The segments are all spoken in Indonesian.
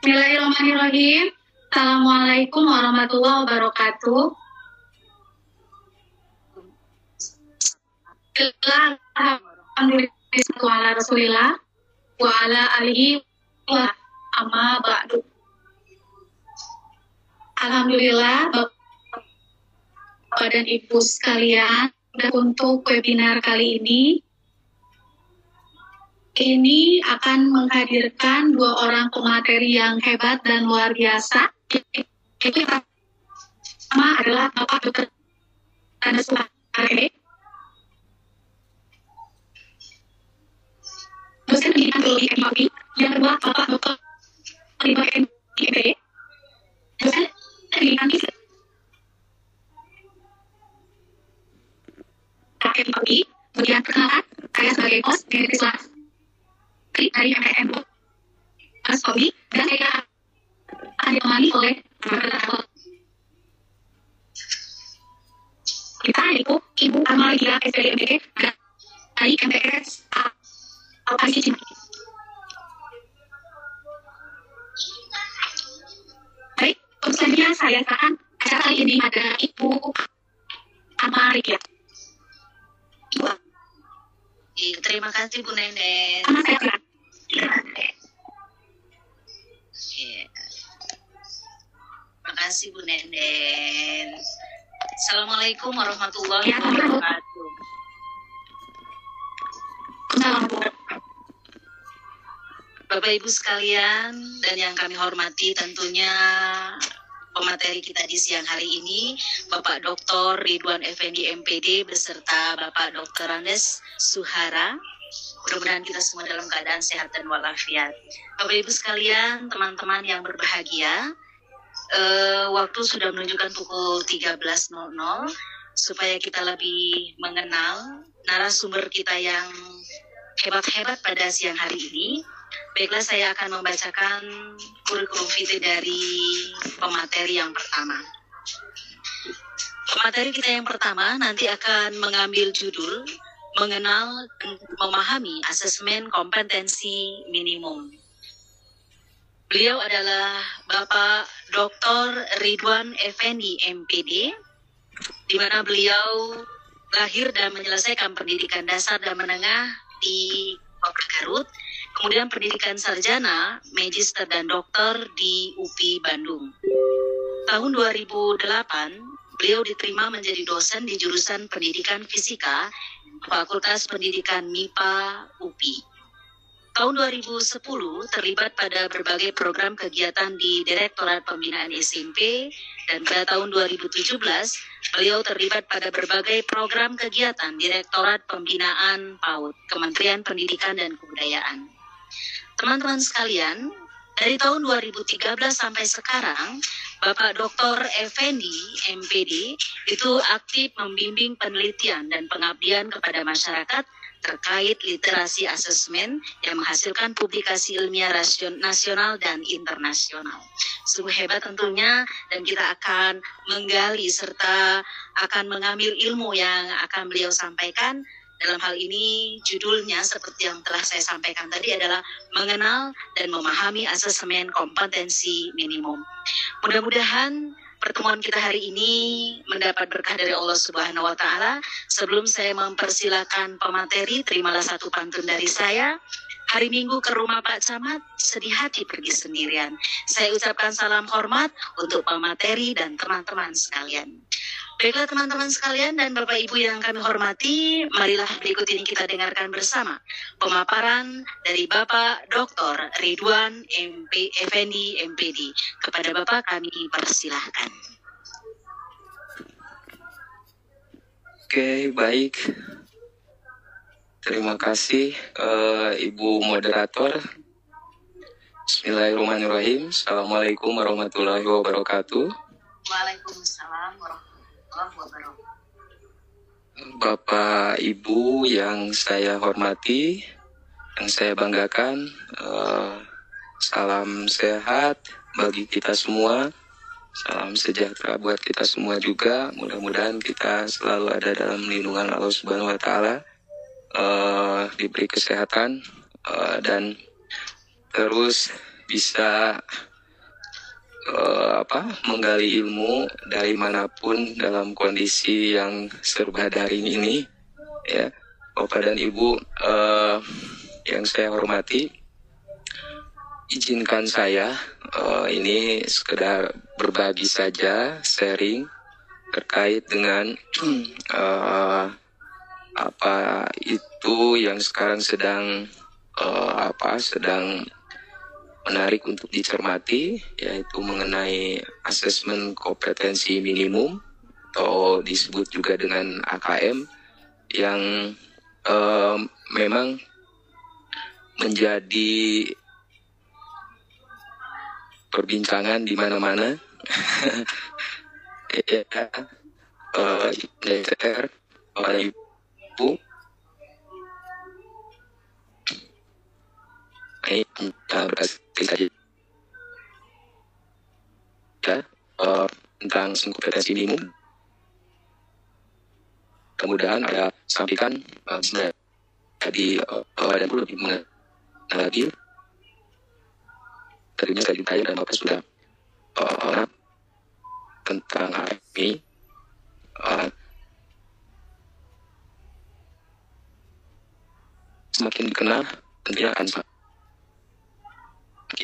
Bismillahirrahmanirrahim. Assalamualaikum warahmatullahi wabarakatuh. Alhamdulillah Rasulillah wa ala alihi wa amma ba'du. Alhamdulillah Bapak dan Ibu sekalian, untuk webinar kali ini akan menghadirkan dua orang pemateri yang hebat dan luar biasa. Itu yang pertama adalah Bapak Dr. Andes Suhara, dosen pendidikan biologi epidemiologi. Yang kedua Bapak Dr. Ridwan MPD, dosen pendidikan fisika epidemiologi. Kemudian perkenalkan, saya sebagai host dari dari MPM Askobi, dan saya akan ditemani oleh kita, yaitu Ibu Amalia SPDMPD dari MPS Alkasi Cimahi. Baik, tentu saja saya akan acara kali ini ada Ibu Amalia. Terima kasih Bu Nenen. Sama saya. Terima kasih Bu Nenen. Assalamualaikum warahmatullahi wabarakatuh. Bapak Ibu sekalian dan yang kami hormati, tentunya pemateri kita di siang hari ini Bapak Dr. Ridwan Effendi MPD beserta Bapak Dr. Andes Suhara. Mudah-mudahan kita semua dalam keadaan sehat dan walafiat. Bapak Ibu sekalian, teman-teman yang berbahagia, waktu sudah menunjukkan pukul 13.00. Supaya kita lebih mengenal narasumber kita yang hebat-hebat pada siang hari ini, baiklah, saya akan membacakan kurikulum vitae dari pemateri yang pertama. Pemateri kita yang pertama nanti akan mengambil judul Mengenal dan Memahami Asesmen Kompetensi Minimum. Beliau adalah Bapak Dr. Ridwan Effendi MPD, di mana beliau lahir dan menyelesaikan pendidikan dasar dan menengah di Kota Garut, kemudian pendidikan sarjana, magister dan doktor di UPI Bandung. Tahun 2008, beliau diterima menjadi dosen di jurusan pendidikan fisika, Fakultas Pendidikan MIPA UPI. Tahun 2010 terlibat pada berbagai program kegiatan di Direktorat Pembinaan SMP, dan pada tahun 2017 beliau terlibat pada berbagai program kegiatan Direktorat Pembinaan PAUD, Kementerian Pendidikan dan Kebudayaan. Teman-teman sekalian, dari tahun 2013 sampai sekarang, Bapak Dr. Effendi MPD itu aktif membimbing penelitian dan pengabdian kepada masyarakat terkait literasi asesmen yang menghasilkan publikasi ilmiah nasional dan internasional. Sungguh hebat tentunya, dan kita akan menggali serta akan mengambil ilmu yang akan beliau sampaikan. Dalam hal ini judulnya seperti yang telah saya sampaikan tadi adalah Mengenal dan Memahami Asesmen Kompetensi Minimum. Mudah-mudahan pertemuan kita hari ini mendapat berkah dari Allah Subhanahu wa Ta'ala. Sebelum saya mempersilakan pemateri, terimalah satu pantun dari saya. Hari Minggu ke rumah Pak Camat, sedih hati pergi sendirian. Saya ucapkan salam hormat untuk pemateri dan teman-teman sekalian. Baiklah teman-teman sekalian dan Bapak Ibu yang kami hormati, marilah berikut ini kita dengarkan bersama pemaparan dari Bapak Dr. Ridwan Effendi MPD. Kepada Bapak kami persilahkan. Oke, baik. Terima kasih Ibu Moderator. Bismillahirrahmanirrahim. Assalamualaikum warahmatullahi wabarakatuh. Waalaikumsalam warahmatullahi wabarakatuh. Bapak Ibu yang saya hormati, yang saya banggakan, salam sehat bagi kita semua, salam sejahtera buat kita semua juga. Mudah-mudahan kita selalu ada dalam lindungan Allah Subhanahu wa Ta'ala, diberi kesehatan dan terus bisa menggali ilmu dari manapun dalam kondisi yang serba daring ini, ya. Bapak dan Ibu yang saya hormati, izinkan saya ini sekedar berbagi saja, sharing terkait dengan apa itu yang sekarang sedang menarik untuk dicermati, yaitu mengenai asesmen kompetensi minimum atau disebut juga dengan AKM, yang memang menjadi perbincangan di mana-mana. DPR, Bapak Ibu, ini berkaitan saja tentang kompetensi minimum. Kemudian ada sampaikan tadi dan perlu lebih mengenal lagi. Tadinya saya juga dan Bapak sudah tentang ini. Semakin dikenal, tentunya akan semakin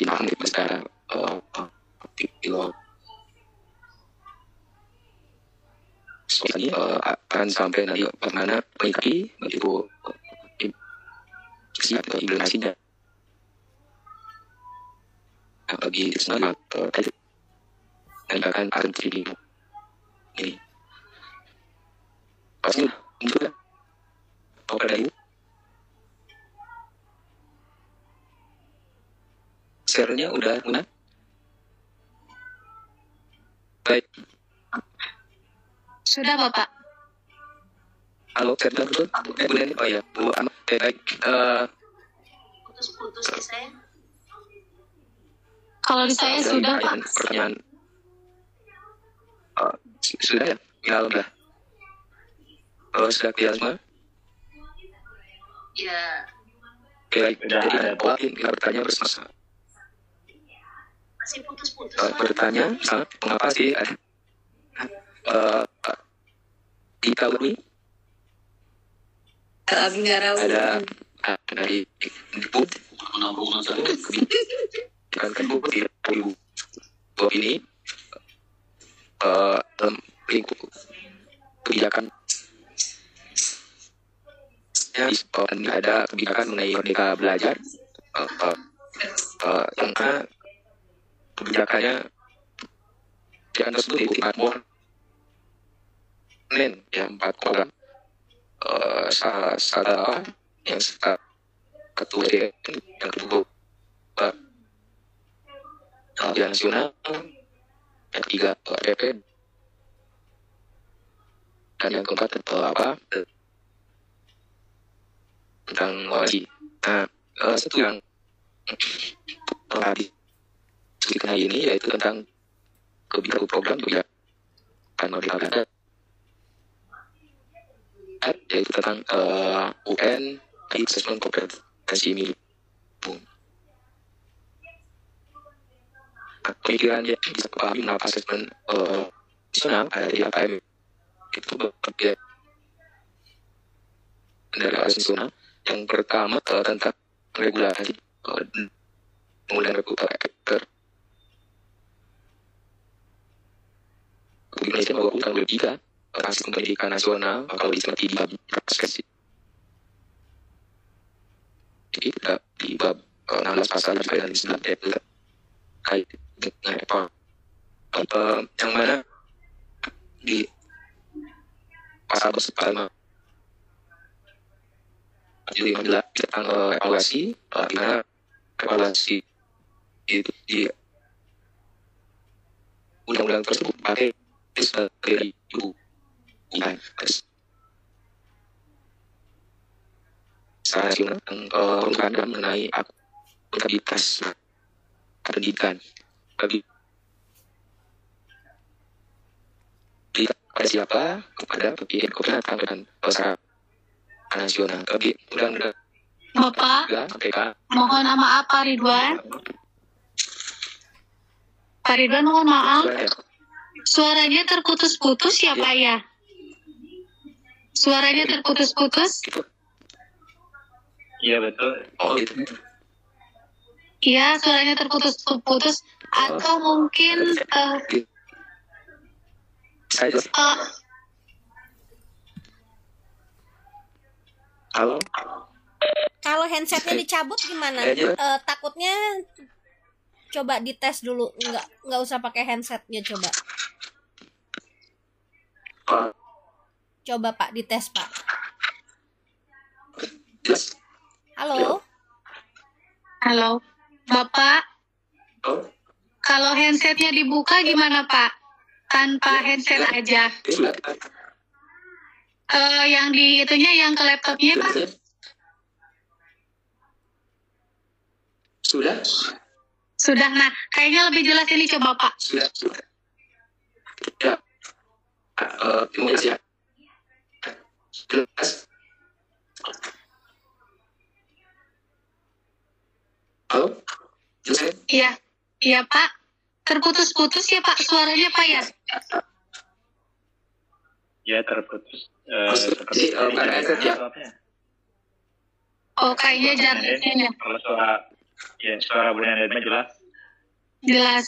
paham secara pilot. Soalnya akan sampai nanti bagaimana menyikapi begitu implementasinya. Bagi semua dan bahkan akan terjadi ini. Pasti juga Bapak dan Ibu. Share-nya udah guna? Baik. Sudah, Bapak. Halo, share-nya betul? Benar? Oh ya, Bu Amat. Baik. Putus-putus ya saya. Kalau di saya sudah, Pak. Pertanyaan. Sudah ya? Ya, udah. Sudah clear semua? Ya. Oke, baik. Jadi, mungkin kita bertanya bersama. Masih putus-putus. Bertanya, mengapa sih di tahun ini ada dari Ibu kebijakan Kembu di 2020 ini dalam lingkup kebijakan ada kebijakan mengenai Merdeka Belajar yang kebijakannya kebijakan tersebut diikuti 4 4 program. Salah yang satu yang kedua ujian nasional, yang ketiga PP, dan yang keempat tentang wajib. Nah, satu yang telah disebutkan ini yaitu tentang kebijakan program kebijakan Merdeka Belajar, yaitu tentang UN Assessment Kompetensi Minimum. Pemikiran yang bisa kepahami mengapa asesmen nasional ada di AKM itu berbeda dari asesmen nasional. Yang pertama tentang regulasi Undang-Undang Republik Indonesia bahwa tahun 2003 Asesmen Pendidikan Nasional kalau dicermati di bab praksesi. Jadi di bab 16 pasal juga dan 9 terkait dengan yang mana di pasal 15 jadi adalah tentang evaluasi, di mana evaluasi itu di undang-undang tersebut pakai dari secara nasional yang mengenai akuntabilitas pendidikan bagi pada siapa kepada pihak keberatan dan secara nasional bagi undang-undang Bapak, mohon maaf Pak Ridwan. Pak Pak Ridwan, mohon maaf. Suaranya. Suaranya terputus-putus ya, Pak ya? Suaranya terputus-putus? Iya betul. Oh gitu. Iya, suaranya terputus-putus. Atau mungkin Saya halo. Kalau handsetnya dicabut gimana? Takutnya coba dites dulu, nggak usah pakai handsetnya, coba Pak dites, Pak. Halo. halo, Bapak. Oh, Kalau handsetnya dibuka gimana, Pak? Tanpa handset aja. Yang di itunya, yang ke laptopnya, Pak? Sudah? Sudah. Nah, kayaknya lebih jelas ini, coba, Pak. Sudah. Ya. Terima kasih ya. Jelas. Halo? Jelas ya? Iya, iya, Pak. Terputus-putus ya, Pak, suaranya, Pak ya? Ya terputus. Jadi, karena headset ya? Oh, kayaknya jaraknya. Kalau suara Bu Nenetnya jelas. Jelas.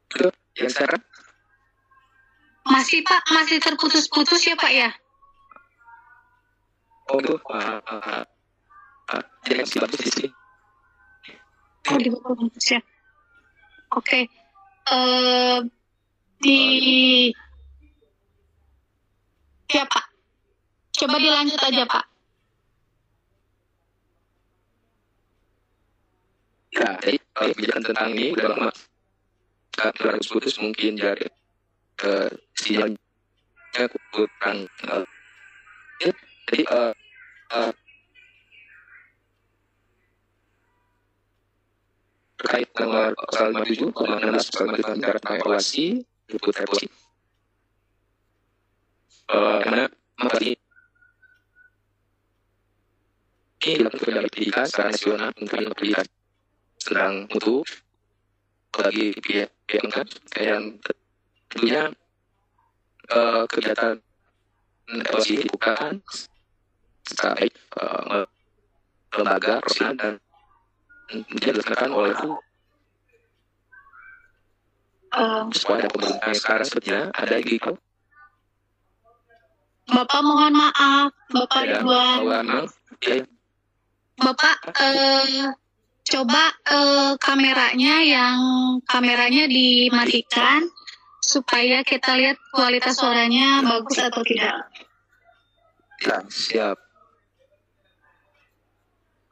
Itu yang sekarang? Masih, Pak, masih terputus-putus ya, Pak ya? Oh itu. Jadi masih bagus di sini. Oh, di bawah bagus ya. Oke. Ya, Pak. Coba dilanjut aja, Pak. Ya, jadi kebijakan tentang ini udah lama. Sudah putus mungkin dari sinyalnya kurang. Jadi terkait nomor pasal 57, 16 pasal 57 negara tentang evaluasi, itu evaluasi. Karena ini dilakukan dari pendidikan secara nasional untuk pendidikan tentang mutu bagi pihak yang tentunya kegiatan evaluasi dibukakan secara baik lembaga profesional dan dilaksanakan oleh sekolah dan pemerintah yang sekarang sepertinya ada di Bapak mohon maaf, Bapak Ridwan. Ya. Bapak coba kameranya dimatikan supaya kita lihat kualitas suaranya bagus atau tidak. Ya, siap.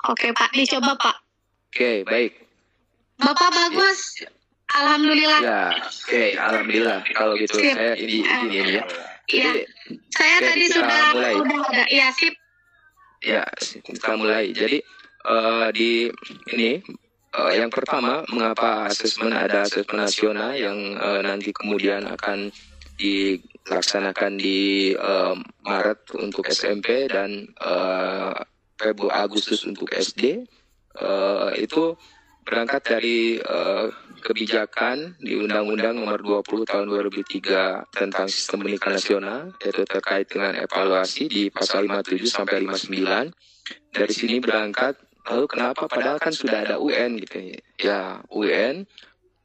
Oke, Pak, dicoba, Pak. Oke, baik. Bapak bagus. Alhamdulillah. Ya, oke, alhamdulillah. Kalau gitu Sip. saya ini ya. Iya. Saya Oke, tadi kita mulai. sudah ada. Iya, sip. Ya, kita mulai. Jadi di ini yang pertama, mengapa ada asesmen nasional yang nanti kemudian akan dilaksanakan di Maret untuk SMP dan Agustus untuk SD. Itu berangkat dari kebijakan di Undang-Undang Nomor 20 Tahun 2003 tentang Sistem Pendidikan Nasional, yaitu terkait dengan evaluasi di pasal 57 sampai 59. Dari sini berangkat, lalu kenapa padahal kan sudah ada UN gitu ya. UN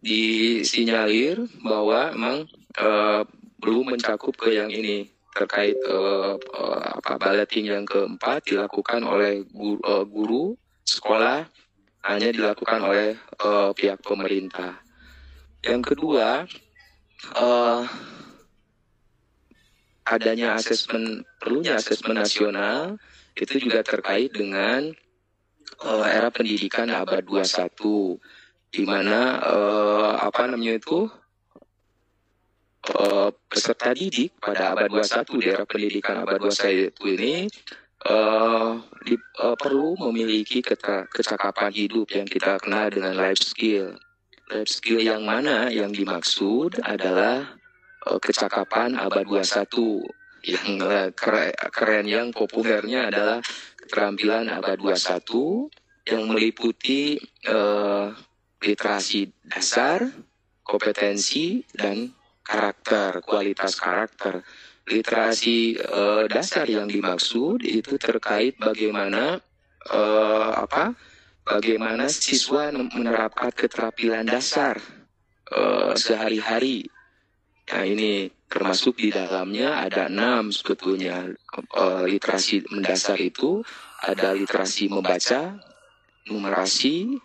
disinyalir bahwa memang belum mencakup ke yang ini, terkait balloting yang keempat dilakukan oleh guru sekolah, hanya dilakukan oleh pihak pemerintah. Yang kedua, perlunya asesmen nasional itu juga terkait dengan era pendidikan abad 21, di mana peserta didik pada abad 21 di era pendidikan abad 21 ini perlu memiliki kecakapan hidup yang kita kenal dengan life skill. Life skill yang mana yang dimaksud adalah kecakapan abad 21. Yang keren yang populernya adalah keterampilan abad 21 yang meliputi literasi dasar, kompetensi, dan karakter, kualitas karakter. Literasi dasar yang dimaksud itu terkait bagaimana bagaimana siswa menerapkan keterampilan dasar sehari-hari. Nah, ini termasuk di dalamnya ada 6 sebetulnya. Literasi mendasar itu ada literasi membaca, numerasi,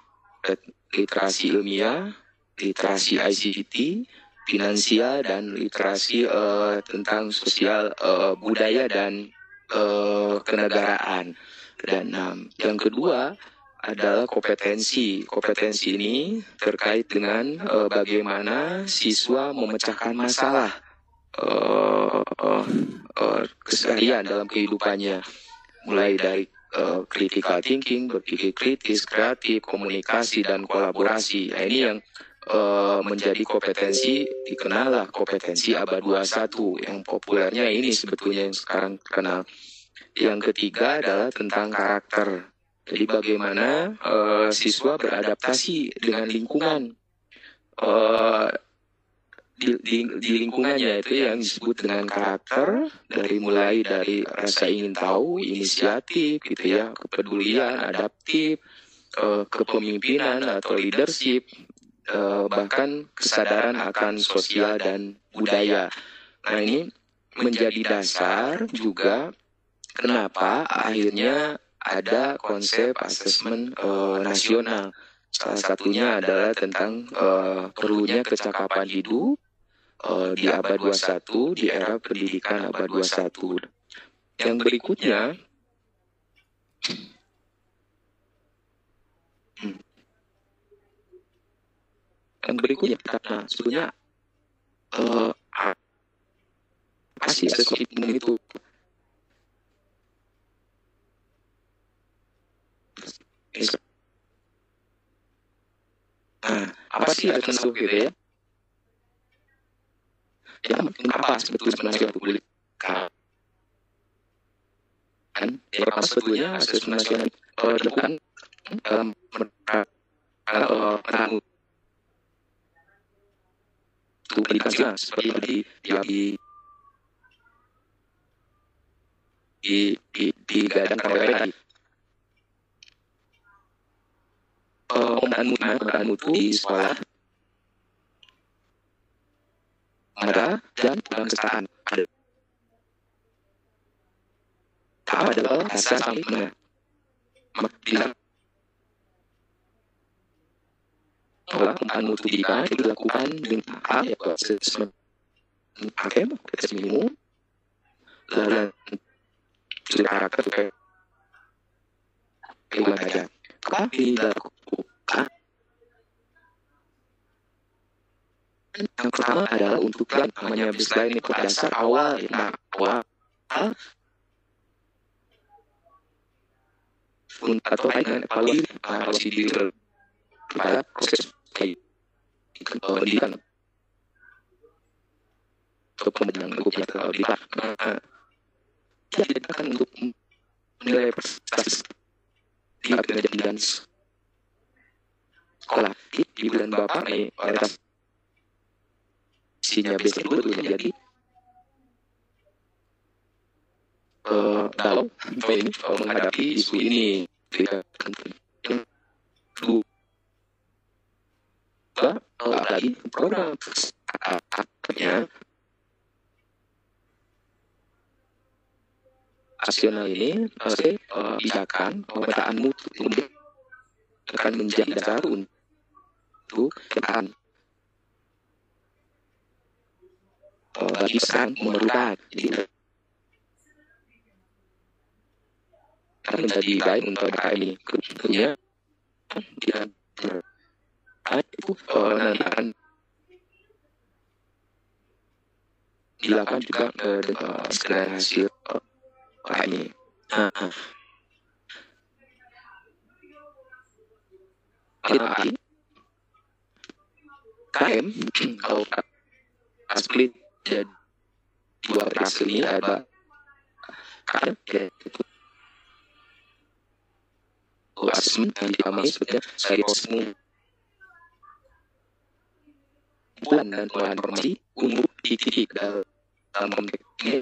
literasi ilmiah, literasi ICT, finansial, dan literasi tentang sosial, budaya, dan kenegaraan. Dan yang kedua adalah kompetensi. Kompetensi ini terkait dengan bagaimana siswa memecahkan masalah keseharian dalam kehidupannya, mulai dari critical thinking, berpikir kritis, kreatif, komunikasi, dan kolaborasi. Nah, ini yang menjadi kompetensi, dikenallah kompetensi abad 21, yang populernya ini sebetulnya yang sekarang terkenal. Yang ketiga adalah tentang karakter. Jadi bagaimana siswa beradaptasi dengan lingkungan. Di lingkungannya itu yang disebut dengan karakter, mulai dari rasa ingin tahu, inisiatif, gitu ya, kepedulian, adaptif, kepemimpinan atau leadership, bahkan kesadaran akan sosial dan budaya. Nah, ini menjadi dasar juga kenapa akhirnya ada konsep asesmen nasional. Salah satunya adalah tentang perlunya kecakapan hidup di abad 21, di era pendidikan abad 21. Yang berikutnya, karena sebetulnya apa sih asesmen itu? Nah, apa sih asesmen gitu ya? Ya, apa sebetulnya publikkan? Apa sebetulnya asesmen nasional dilakukan dalam pendidikan seperti digadangkan oleh tadi. Pembinaan mutu di sekolah, ada dan kesetaraan ada. Tahap adalah asas mana? Bila pembinaan mutu dilakukan dengan asesmen hakim, tes minimum, dan sudah karakter bagaimana saja. Tapi dilakukan yang pertama adalah untuk namanya baseline itu dasar awal, atau dengan evaluasi diri pada proses pendidikan atau pembinaan pendidikan. Tidak akan untuk menilai prestasi di pendidikan sekolah di bulan Bapak nih orientasinya basic dulu jadi kalau ini menghadapi isu ini yang kedua lagi program nasional ini pasti bijakan pemetaan mutu akan menjadi dasar untuk pemetaan bagi pesan memerlukan. Jadi akan menjadi baik untuk mereka ini. Tentunya dan itu nanti akan dilakukan juga dengan hasil ini. Lagi KM kalau split jadi dua berhasil ini ada KM asesmen yang dipahami sebetulnya sebagai proses pengumpulan dan pengolahan informasi untuk di titik dalam konteks ini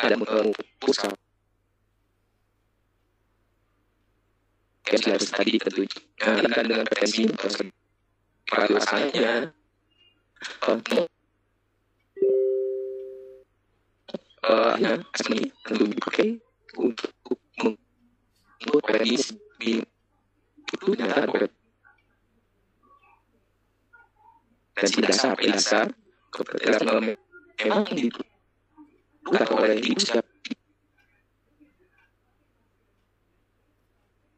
ada pusat harus tadi tentunya dengan potensi pada asalnya asesmen tentu dipakai untuk membuat prediksi di itu nyata dan dasar kebetulan memang dibuka oleh ibu setiap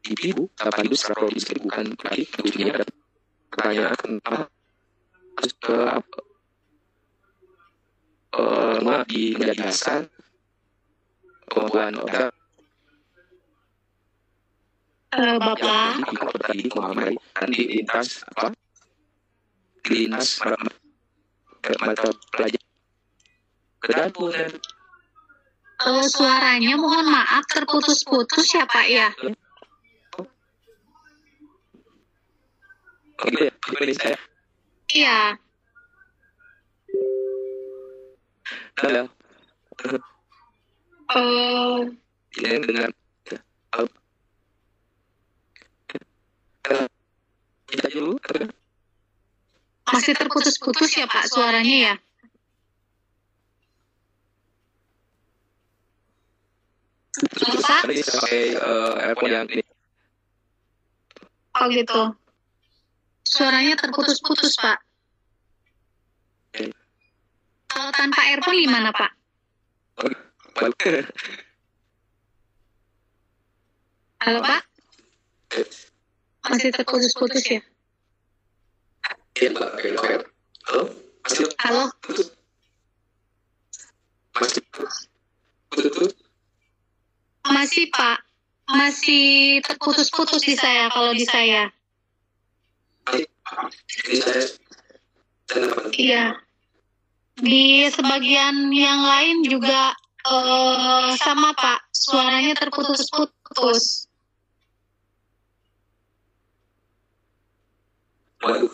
ibu apa ibu secara produksi bukan lagi ujungnya ada pertanyaan kenapa di menjadi dasar kemampuan organ Bapak tadi memahami dan di lintas mata pelajaran kedatangan suaranya mohon maaf terputus-putus ya Pak ya. Oke, ini saya. Iya. Halo. Ini dengan kita dulu. Masih terputus-putus ya Pak suaranya ya. Pak? Tadi sampai earphone yang ini. Oh gitu. Suaranya terputus-putus Pak. Kalau tanpa earphone gimana Pak? Halo Pak? Masih terputus-putus ya? Iya Mbak, halo? Halo? Masih Pak. Masih terputus-putus di saya kalau di saya. Iya. Di sebagian yang lain juga sama Pak. Suaranya terputus-putus. Waduh.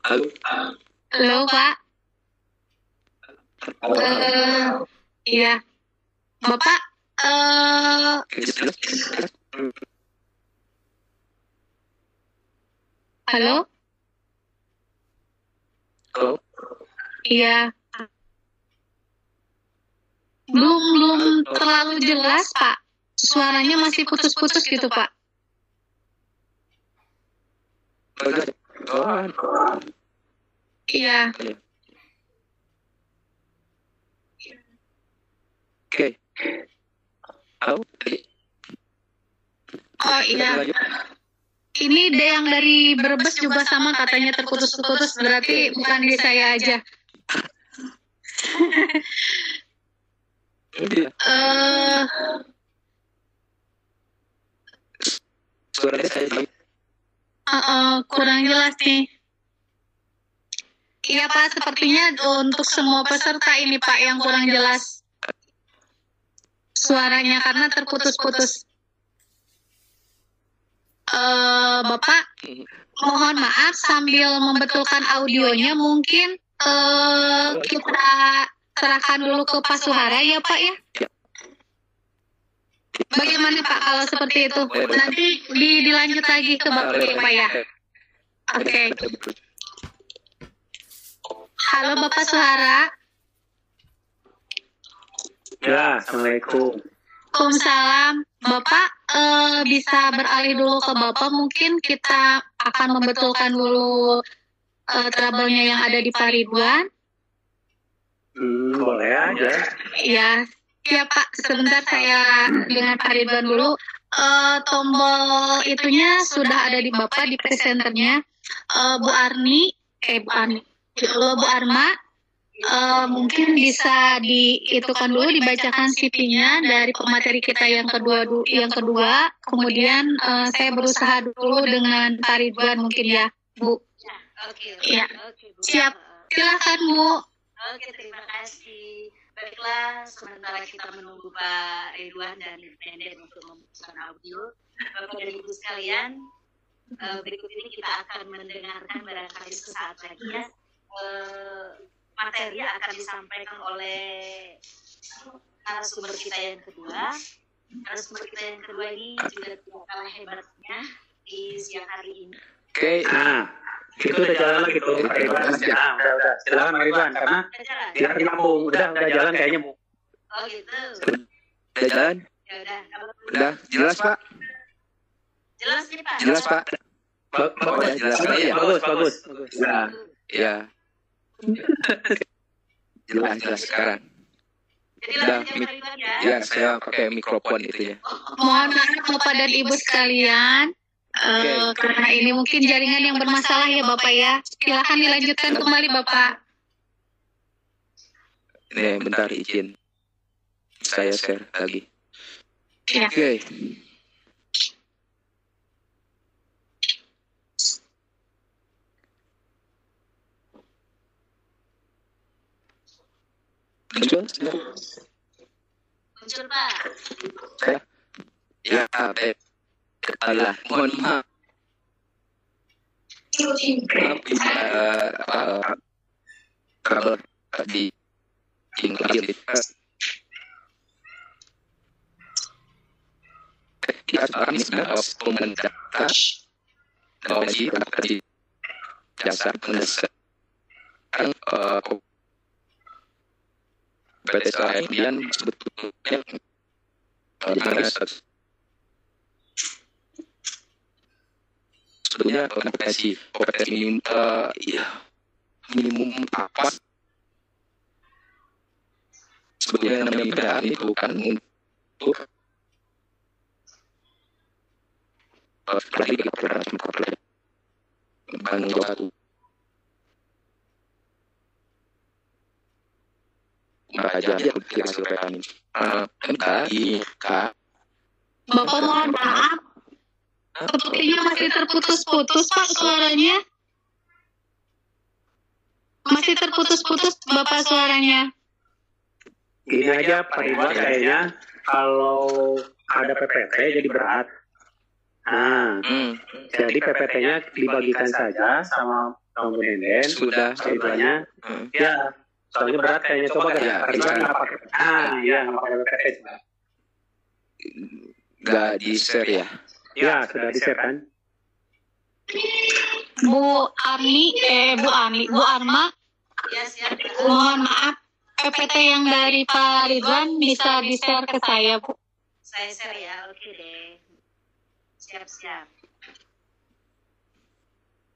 Halo. Halo Pak. Iya. Bapak halo? Halo. Iya. Belum terlalu jelas, Pak. Suaranya masih putus-putus gitu, Pak. Iya. Oke. Halo. Oh iya. Ini yang dari Brebes juga sama katanya terputus-putus, berarti bukan di saya aja. Suaranya saya kurang jelas nih. Iya Pak, sepertinya untuk semua peserta ini Pak yang kurang jelas suaranya karena terputus-putus. Bapak, mohon maaf sambil membetulkan audionya mungkin kita serahkan dulu ke Pak Suhara ya Pak ya. Bagaimana Pak kalau seperti itu? Nanti dilanjut lagi ke Bapak ya Pak ya. Oke. Halo Bapak Suhara. Ya, Assalamualaikum. Waalaikumsalam. Bapak bisa beralih dulu ke Bapak. Mungkin kita akan membetulkan dulu trouble-nya yang ada di Pak Ridwan. Boleh aja. Ya, ya Pak. Sebentar saya dengan Pak Ridwan dulu. Tombol itunya sudah ada di Bapak di presenternya. Bu Arma. Mungkin bisa diitukan dulu, dibacakan CV-nya dari pemateri kita yang kedua. Kemudian saya berusaha dulu dengan Pak Ridwan mungkin ya, Bu. Oke. Ya. Oke, Bu. Siap. Silakan Bu. Oke, terima kasih. Baiklah, sementara kita menunggu Pak Ridwan dan Independen untuk memutuskan audio, Bapak dan Ibu sekalian, berikut ini kita akan mendengarkan barangkali sesaat lagi ya, materi akan disampaikan oleh narasumber kita yang kedua. Narasumber kita yang kedua ini juga tidak kalah hebatnya di siang hari ini. Oke, itu udah jalan lagi tuh Pak Ridwan. Udah. Silakan Pak Ridwan, karena biar nyambung. Udah jalan kayaknya, Bu. Oh gitu. Udah jalan? Ya udah. Udah, jelas Pak? Jelas nih Pak? Jelas Pak? Udah jelas ya? Bagus. Ya. Jelas sekarang. Jadi lanjut ya Pak Ridwan ya. Ya, saya pakai mikrofon itu ya. Mohon maaf Bapak dan Ibu sekalian, karena ini mungkin jaringan yang bermasalah ya Bapak ya. Silakan dilanjutkan kembali Bapak. Nih, bentar izin. Saya share lagi. Ya. Oke. Muncul Pak. Ya, baik. Allah, mohon maaf. Kabel di tinggal kami sebenarnya pemendata wajib di jasa pendesak kompetensi lain yang sebetulnya sebetulnya kompetensi minimum apa sebetulnya namanya pembinaan itu bukan untuk Bandung Jawa Satu. Aja hasil PKM. Bapak mohon maaf, sepertinya masih terputus-putus Pak suaranya. Masih terputus-putus Bapak suaranya. Gini aja Pak Ridwan, kayaknya kalau ada PPT jadi berat. Jadi PPT-nya dibagikan saja sama Bang Nenden. Sudah. Ridwannya. Ya. Soalnya berat kayaknya, coba kan ya, nggak pakai nggak pakai PPT. Nggak di share ya? Ya, sudah di share kan? Bu Arma, Ya, siap. mohon maaf, PPT yang dari Pak Ridwan bisa di-share ke saya, Bu. Saya share ya, oke deh. Siap.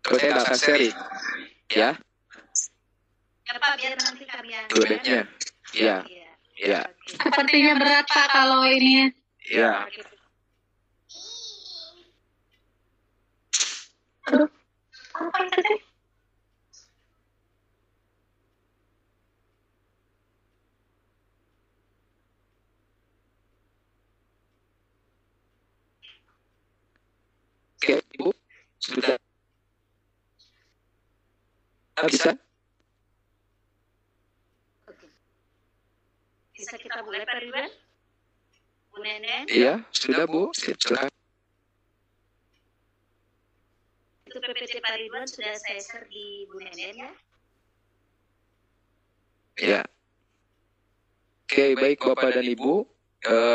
Kalau saya nggak share ya? Ya Pak, biar nanti kami yang Dua-duanya. Ya. Oke. Sepertinya berat Pak kalau ini. Ya. Aduh, apa itu sih? Oke, Ibu. Sudah. Bisa? Bisa kita mulai Pak Ridwan? Bu Nenen? Iya, sudah Bu. Silakan. Itu PPT Pak Ridwan sudah saya share di Bu Nenen ya? Ya. Oke, baik Bapak dan Ibu.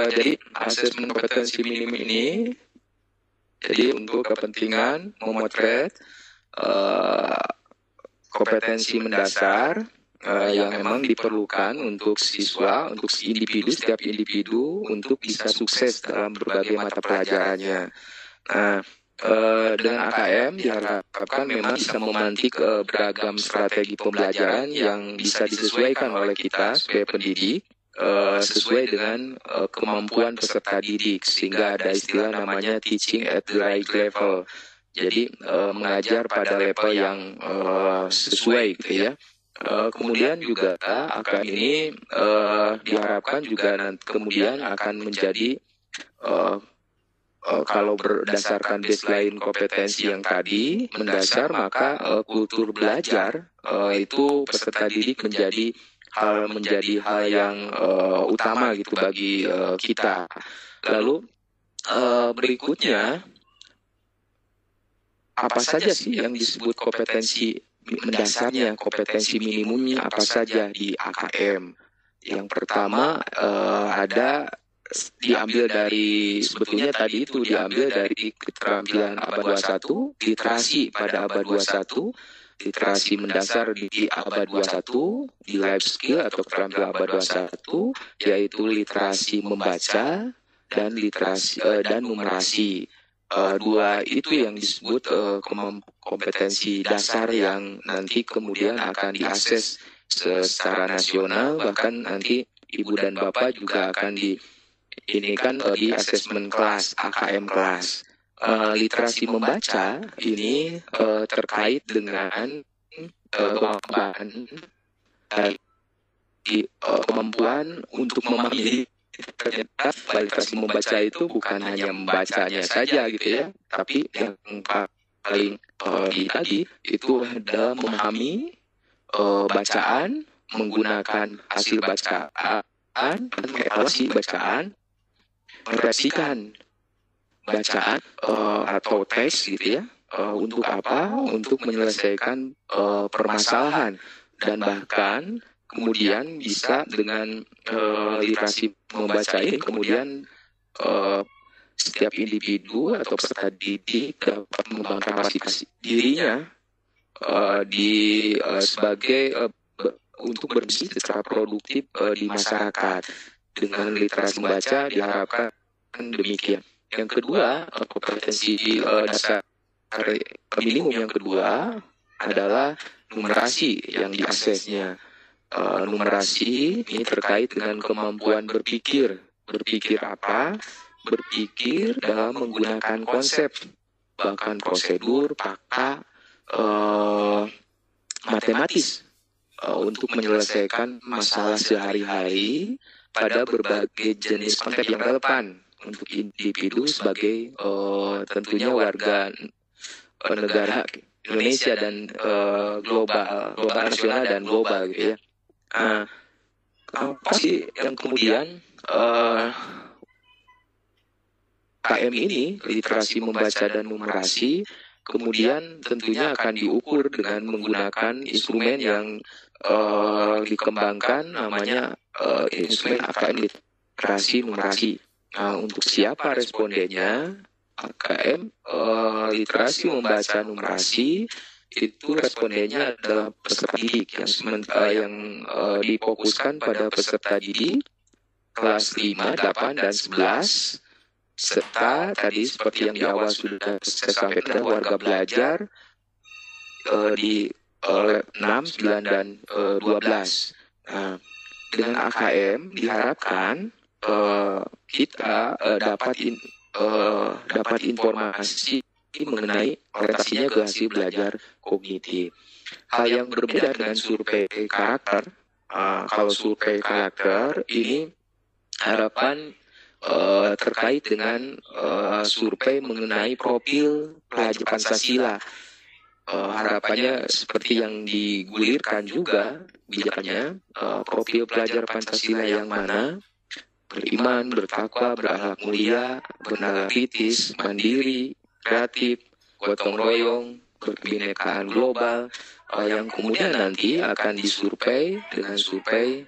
Jadi asesmen kompetensi minimum ini jadi untuk kepentingan memotret kompetensi mendasar yang memang diperlukan untuk siswa, untuk setiap individu untuk bisa sukses dalam berbagai mata pelajarannya. Nah, dengan AKM diharapkan memang bisa memantik beragam strategi pembelajaran yang bisa disesuaikan oleh kita sebagai pendidik sesuai dengan kemampuan peserta didik, sehingga ada istilah namanya teaching at the right level. Jadi mengajar pada level yang sesuai gitu ya. Kemudian juga AKM ini diharapkan juga kemudian akan menjadi kalau berdasarkan baseline kompetensi yang tadi mendasar, maka kultur belajar itu peserta didik menjadi menjadi hal yang utama gitu bagi kita. Lalu berikutnya, apa saja sih yang disebut kompetensi mendasarnya, kompetensi minimumnya apa saja di AKM? Yang pertama diambil dari, sebetulnya tadi itu diambil dari keterampilan abad 21, literasi pada abad 21, literasi mendasar di abad 21, di life skill atau keterampilan abad 21, yaitu literasi membaca dan literasi dan numerasi. Dua itu yang disebut kompetensi dasar yang nanti kemudian akan diakses secara nasional, bahkan nanti Ibu dan Bapak juga akan di asesmen kelas, AKM kelas. Literasi membaca ini terkait dengan kemampuan untuk memahami. Ternyata literasi membaca itu bukan hanya membacanya saja gitu ya, tapi yang paling tadi itu adalah memahami bacaan, menggunakan hasil bacaan, mengevaluasi bacaan, merefleksikan bacaan atau teks gitu ya, untuk apa? Untuk menyelesaikan permasalahan, dan bahkan kemudian bisa dengan literasi membaca ini kemudian setiap individu atau peserta didik dapat mengembangkan kapasitas dirinya sebagai untuk berbisnis secara produktif di masyarakat. Dengan literasi membaca diharapkan demikian. Yang kedua, kompetensi dasar minimum yang kedua adalah numerasi yang diaksesnya. Numerasi ini terkait dengan kemampuan berpikir. Berpikir apa? Berpikir dalam menggunakan konsep, bahkan prosedur, fakta, matematis untuk menyelesaikan masalah sehari-hari pada berbagai jenis konteks yang relevan untuk individu sebagai tentunya warga negara Indonesia dan global nasional dan global gitu ya. Apa sih yang kemudian KM ini, literasi membaca dan numerasi, kemudian tentunya akan diukur dengan menggunakan instrumen yang dikembangkan, namanya instrumen AKM literasi numerasi. Nah, untuk siapa respondennya? AKM literasi membaca numerasi itu respondennya adalah peserta didik yang difokuskan pada peserta didik kelas 5, 8, dan 11, serta tadi seperti yang di awal sudah saya sampaikan, warga belajar di 6, 9, dan 12. Nah, dengan AKM diharapkan kita dapat informasi mengenai orientasinya ke hasil belajar kognitif. Hal yang berbeda dengan survei karakter. Kalau survei karakter ini harapan terkait dengan survei mengenai profil pelajar Pancasila. Harapannya seperti yang digulirkan juga bijaknya, profil pelajar Pancasila yang mana beriman, bertakwa, berakhlak mulia, bernalar kritis, mandiri, kreatif, gotong royong, berkebinekaan global, yang kemudian nanti akan disurvei dengan survei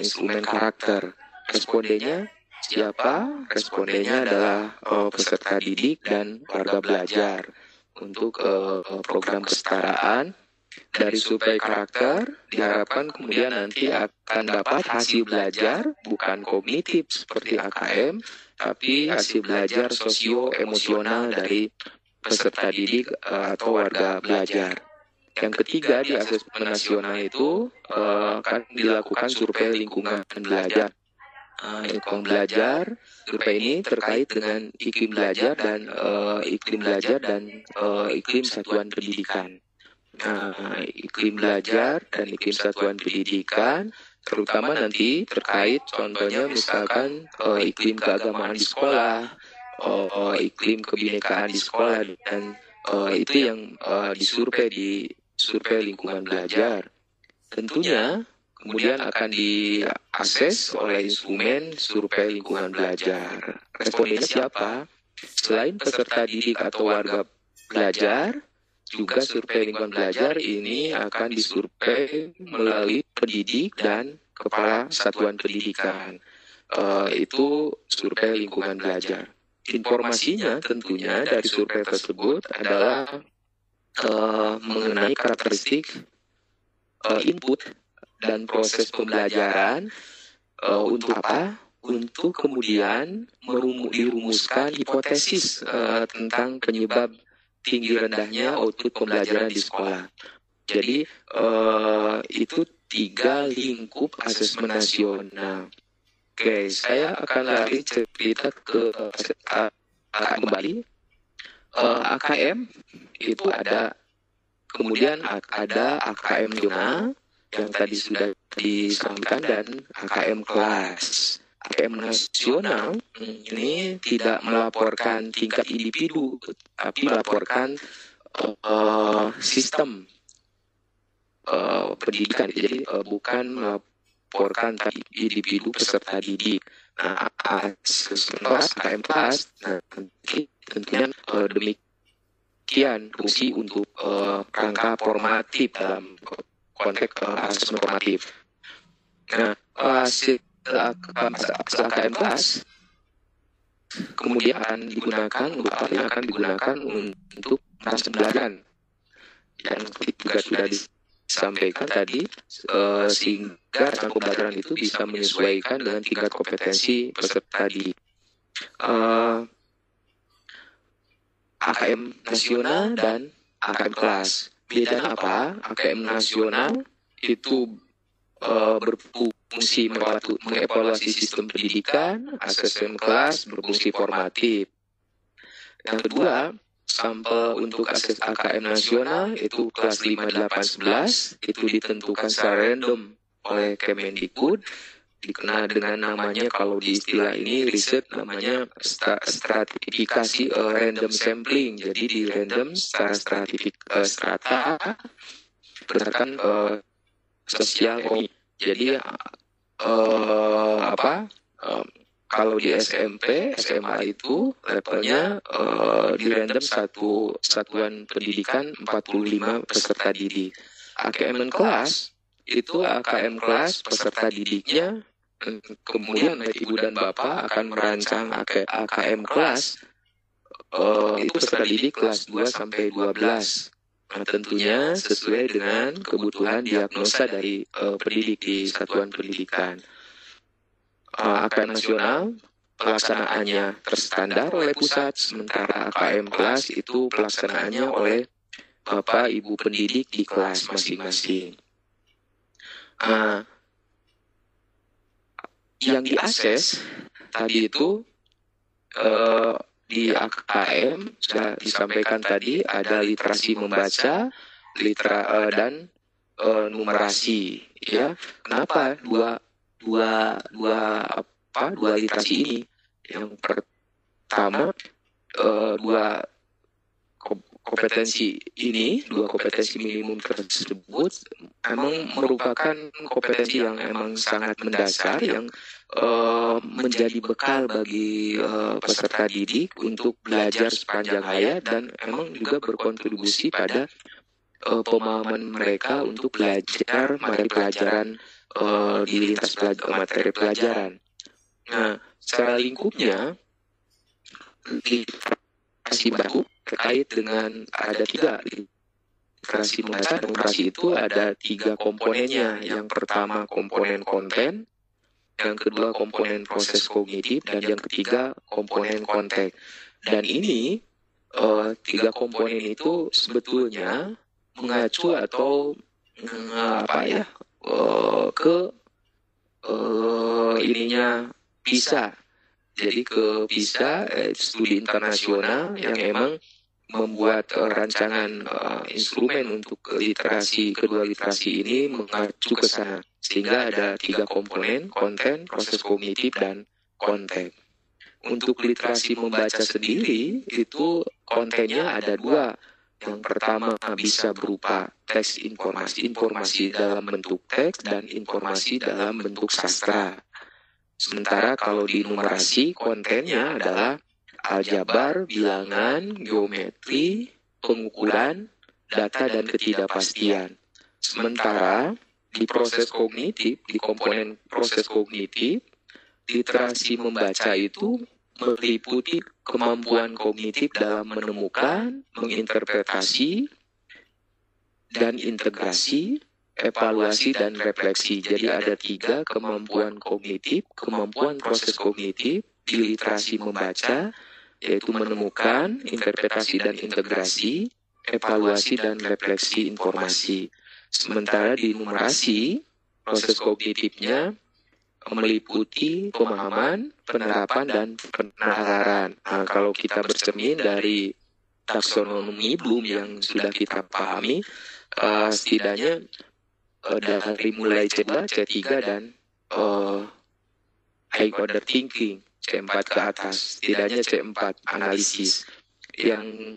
instrumen karakter. Respondennya siapa? Respondennya adalah peserta didik dan warga belajar untuk program kesetaraan. Dari survei karakter diharapkan kemudian nanti akan dapat hasil belajar bukan kognitif seperti AKM, tapi hasil belajar sosio-emosional dari peserta didik atau warga belajar. Yang ketiga, di asesmen nasional itu akan dilakukan survei lingkungan belajar. Lingkungan belajar, survei ini terkait dengan iklim belajar dan iklim satuan pendidikan. Iklim belajar dan iklim satuan pendidikan terutama nanti terkait contohnya misalkan iklim keagamaan di sekolah, iklim kebinekaan di sekolah, dan itu yang disurvei di survei lingkungan belajar. Tentunya kemudian akan diakses oleh instrumen survei lingkungan belajar. Respondennya siapa? Selain peserta didik atau warga belajar, juga survei lingkungan belajar ini akan disurvei melalui pendidik dan kepala satuan pendidikan. Itu survei lingkungan belajar. Informasinya tentunya dari survei tersebut adalah mengenai karakteristik input dan proses pembelajaran. Untuk apa? Untuk kemudian dirumuskan hipotesis tentang penyebab tinggi rendahnya output pembelajaran di sekolah. Jadi itu 3 lingkup asesmen nasional. Oke, saya akan lari cerita ke kembali. AKM itu ada, kemudian ada AKM zona yang tadi sudah disampaikan, dan AKM kelas. AKM nasional ini tidak melaporkan tingkat individu, tapi melaporkan sistem pendidikan. Jadi bukan melaporkan individu peserta didik. Nah, kelas, AKM kelas, nanti tentunya demikian fungsi untuk rangka formatif dalam konteks asesmen formatif. Nah, hasil AKM kelas kemudian akan digunakan untuk proses pembelajaran yang juga sudah disampaikan tadi, sehingga pembelajaran itu bisa menyesuaikan dengan tingkat kompetensi peserta didik. AKM nasional dan AKM kelas. Bedanya apa? AKM nasional itu berfungsi mengevaluasi sistem pendidikan, asesmen kelas berfungsi formatif. Yang kedua, sampel untuk akses AKM nasional itu kelas 5, 8, 11 itu ditentukan secara random oleh Kemendikbud, dikenal dengan namanya, kalau di istilah ini riset, namanya stratifikasi random sampling. Jadi di random secara strata berdasarkan sosial ekonomi. Jadi kalau di SMP, SMA itu levelnya di random satu satuan pendidikan 45 peserta didik. AKM kelas itu AKM kelas peserta didiknya, kemudian ibu dan bapak akan merancang AKM kelas itu peserta didik kelas 2 sampai 12. Nah, tentunya sesuai dengan kebutuhan diagnosa dari pendidik di satuan pendidikan. AKM nasional pelaksanaannya terstandar oleh pusat, sementara AKM kelas itu pelaksanaannya oleh bapak ibu pendidik di kelas masing-masing. Yang diakses tadi itu di AKM sudah disampaikan tadi, ada literasi membaca, dan numerasi. Ya, kenapa dua literasi ini? Yang pertama, dua kompetensi minimum tersebut memang merupakan kompetensi yang memang sangat mendasar, yang menjadi bekal bagi peserta didik untuk belajar sepanjang hayat, dan memang juga berkontribusi pada pemahaman mereka untuk belajar materi pelajaran di lintas materi pelajaran. Nah, secara lingkupnya literasi baku terkait dengan ada 3 literasi membaca. Literasi itu ada 3 komponennya. Yang pertama komponen konten, yang kedua komponen proses kognitif, dan yang ketiga komponen konteks. Dan ini 3 komponen itu sebetulnya mengacu atau ke PISA. Jadi ke PISA, studi internasional yang emang membuat rancangan instrumen untuk kedua literasi ini mengacu ke sana. Sehingga ada 3 komponen, konten, proses kognitif, dan konteks. Untuk literasi membaca sendiri, itu kontennya ada 2. Yang pertama bisa berupa teks informasi dalam bentuk teks dan informasi dalam bentuk sastra. Sementara kalau di numerasi kontennya adalah aljabar, bilangan, geometri, pengukuran, data dan ketidakpastian. Sementara di proses kognitif, di komponen proses kognitif, literasi membaca itu meliputi kemampuan kognitif dalam menemukan, menginterpretasi, dan integrasi, evaluasi, dan refleksi. Jadi ada 3 kemampuan kognitif, kemampuan proses kognitif di literasi membaca, yaitu menemukan, interpretasi, dan integrasi, evaluasi, dan refleksi informasi. Sementara di numerasi, proses kognitifnya meliputi pemahaman, penerapan, dan penalaran. Nah, kalau kita bercermin dari taksonomi Bloom yang sudah kita pahami, setidaknya dari mulai C2, C3, dan high order thinking, C4 ke atas, setidaknya C4 analisis. Yang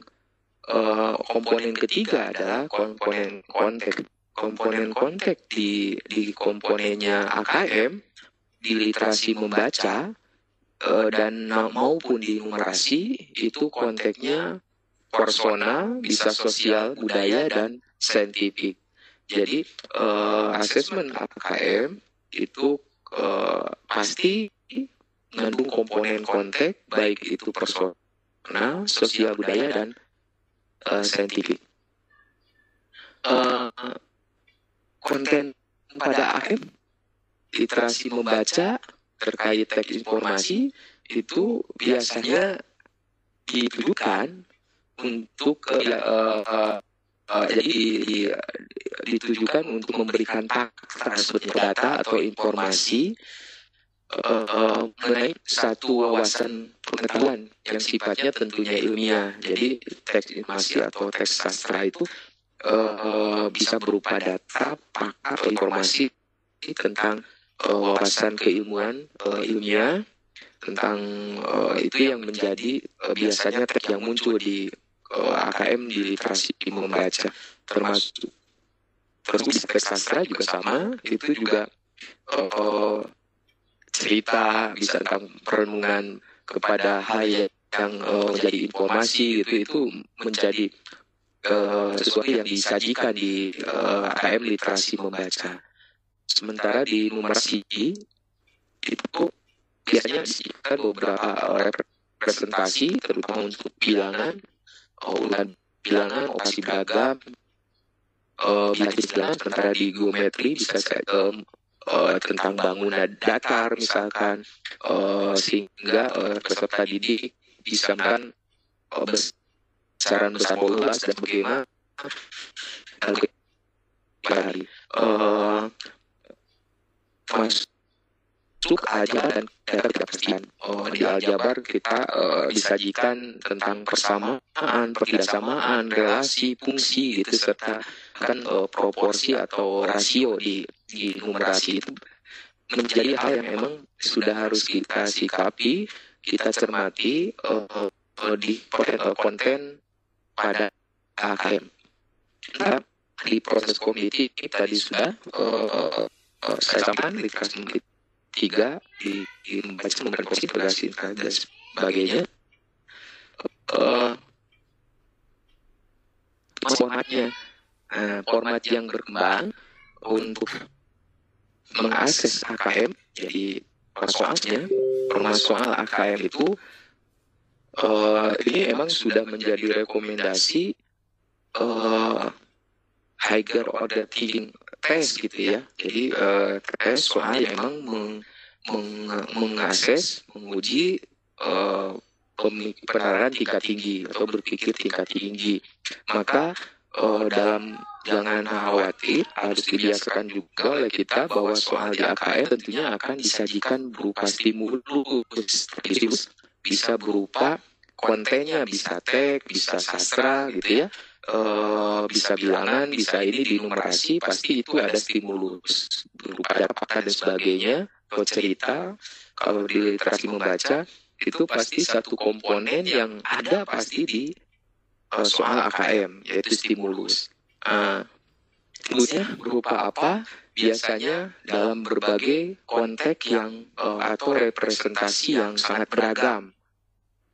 komponen ketiga adalah komponen konteks. Komponen konteks di komponennya AKM, di literasi membaca dan maupun di numerasi itu konteksnya personal, bisa sosial, budaya, dan saintifik. Jadi asesmen AKM itu pasti mengandung komponen konteks, baik itu personal, sosial, budaya, dan saintifik. Konten pada AKM, literasi membaca terkait teks informasi itu biasanya ditujukan untuk ditujukan untuk memberikan fakta seperti data atau informasi mengenai satu wawasan pengetahuan yang sifatnya tentunya ilmiah. Jadi teks informasi atau teks sastra itu bisa berupa data, fakta, atau informasi tentang wawasan keilmuan ilmiah tentang itu yang menjadi biasanya teks yang muncul di AKM di literasi membaca, termasuk teks sastra juga sama, itu juga cerita bisa tentang perenungan kepada hal yang menjadi informasi itu menjadi sesuatu yang disajikan di AKM literasi membaca. Sementara di numerasi itu biasanya disediakan beberapa representasi, terutama untuk bilangan, ulang bilangan, operasi beragam, bilangan. Sementara di geometri bisa tentang bangunan datar misalkan, sehingga peserta didik bisa melihat besaran besar bola dan bagaimana masuk aljabar dan data ketidakpastian. Di aljabar kita disajikan tentang persamaan, pertidaksamaan, relasi, fungsi gitu, serta kan proporsi atau rasio di numerasi itu menjadi hal yang memang sudah harus kita sikapi, kita cermati di konten pada AKM. Nah, di proses kognitif tadi sudah saya sampaikan literasi 3 di membaca, memberikan konsiderasi dan sebagainya. Formatnya, format yang berkembang untuk mengakses AKM. Jadi permasalahan AKM itu ini emang sudah menjadi rekomendasi higher order thinking test gitu ya. Jadi tes soal yang memang mengakses, menguji penalaran tingkat tinggi atau berpikir tingkat tinggi. Maka jangan khawatir, harus dibiasakan juga oleh kita bahwa soal di AKM tentunya akan disajikan berupa stimulus, bisa berupa kontennya, bisa teks, bisa sastra gitu ya. Bisa bilangan, bisa ini di numerasi, pasti itu ada stimulus berupa data dan sebagainya, atau cerita. Kalau di literasi membaca itu pasti satu komponen yang ada pasti di soal AKM, yaitu stimulus. Stimulusnya berupa apa? Biasanya dalam berbagai konteks yang atau representasi yang sangat beragam,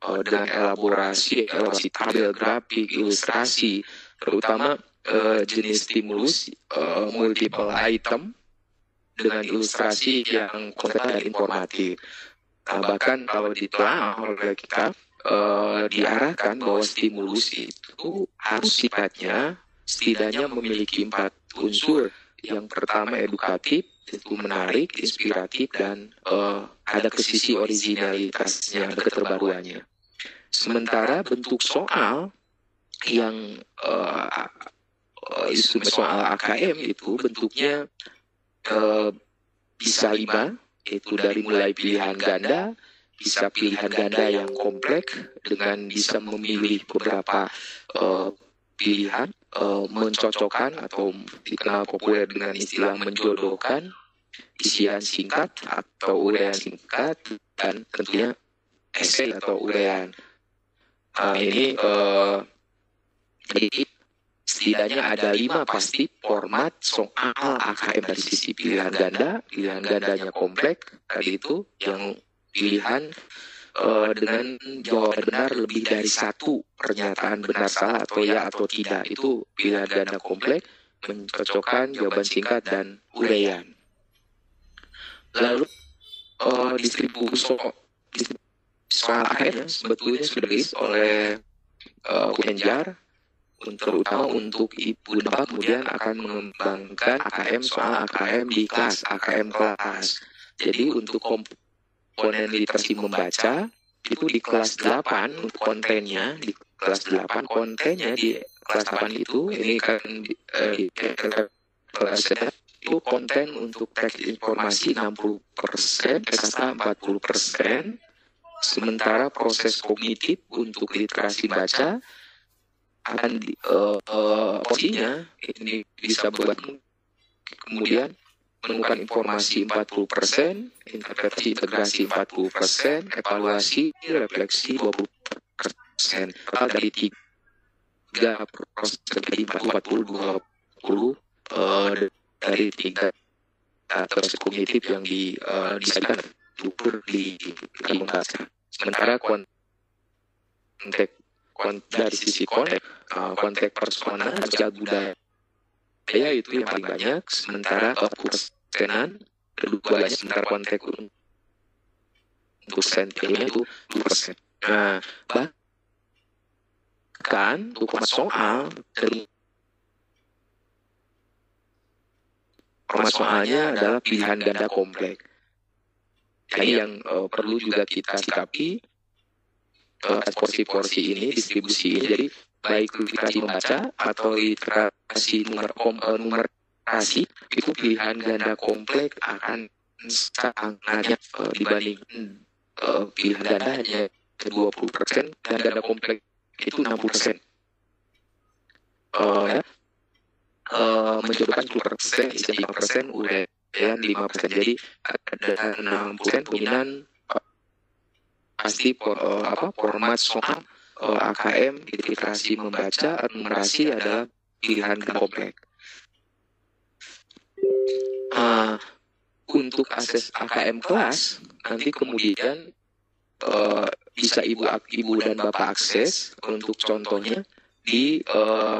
dengan elaborasi tabel, grafik, ilustrasi, terutama jenis stimulus multiple item dengan ilustrasi yang konkret dan informatif. Bahkan kalau ditelah oleh kita, diarahkan bahwa stimulus itu harus sifatnya setidaknya memiliki 4 unsur. Yang pertama edukatif, itu menarik, inspiratif, dan ada ke sisi originalitasnya, ada keterbaruannya. Sementara bentuk soal yang soal AKM itu bentuknya bisa 5, yaitu dari mulai pilihan ganda, bisa pilihan ganda yang kompleks dengan bisa memilih beberapa pilihan, mencocokkan atau dikenal populer dengan istilah menjodohkan, isian singkat atau uraian singkat, dan tentunya esai atau uraian. Ini jadi setidaknya ada 5 pasti format soal AKM dari sisi pilihan ganda. Pilihan gandanya kompleks, tadi itu yang pilihan dengan jawaban benar lebih dari 1 pernyataan benar salah atau ya atau tidak, itu pilihan ganda kompleks, mencocokkan, jawaban singkat, dan uraian. Lalu distribusi soal AKM sebetulnya sudah dirilis oleh Menjar, terutama untuk Ibu Dapat kemudian akan mengembangkan AKM soal AKM di kelas, AKM kelas. Jadi untuk komponen literasi membaca itu di kelas 8 kontennya, di kelas 8 kontennya di kelas 8 itu ini kan di kelas itu konten untuk teks informasi 60%, sastra 40%, sementara proses kognitif untuk literasi baca akan porsinya ini bisa buat kemudian menemukan informasi 40%, interpretasi integrasi 40%, evaluasi refleksi 20%. Total dari 3 proses jadi 40-20 dari 3 proses kognitif yang disajikan diukur di membaca. Sementara konteks dari sisi konteks personal dan budaya itu yang paling banyak, sementara persenan kedua banyak, sementara konteks untuk sentilnya itu 2%. Nah, bahkan untuk soal dari format soalnya adalah pilihan ganda kompleks. Ini yang perlu juga kita sikapi porsi-porsi ini, distribusi ini. Jadi baik literasi membaca atau literasi numerasi itu pilihan ganda kompleks akan sangat dibanding pilihan ganda hanya 20% dan ganda kompleks itu 60%. Mencobakan 10%, isi 5%, uraian 5%. Jadi ada 60% dominan pasti format soal AKM literasi membaca, numerasi adalah pilihan ganda kompleks. Untuk akses AKM kelas nanti kemudian bisa ibu dan bapak akses untuk contohnya di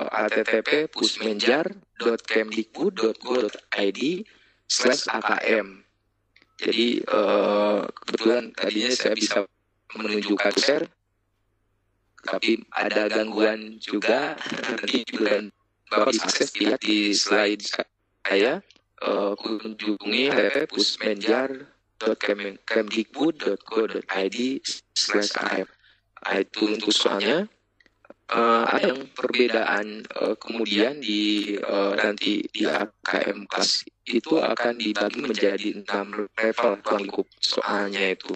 http://pusmenjar.kemdikbud.go.id/AKM. Jadi kebetulan tadinya saya bisa menunjukkan share, tapi ada gangguan juga. Nanti juga bapak bisa akses, lihat di slide saya, kunjungi http://pusmenjar.kemdikbud.go.id/AKM. Itu untuk soalnya. Ada yang perbedaan kemudian di nanti di AKM kelas itu akan dibagi menjadi 6 level ruang lingkup soalnya itu.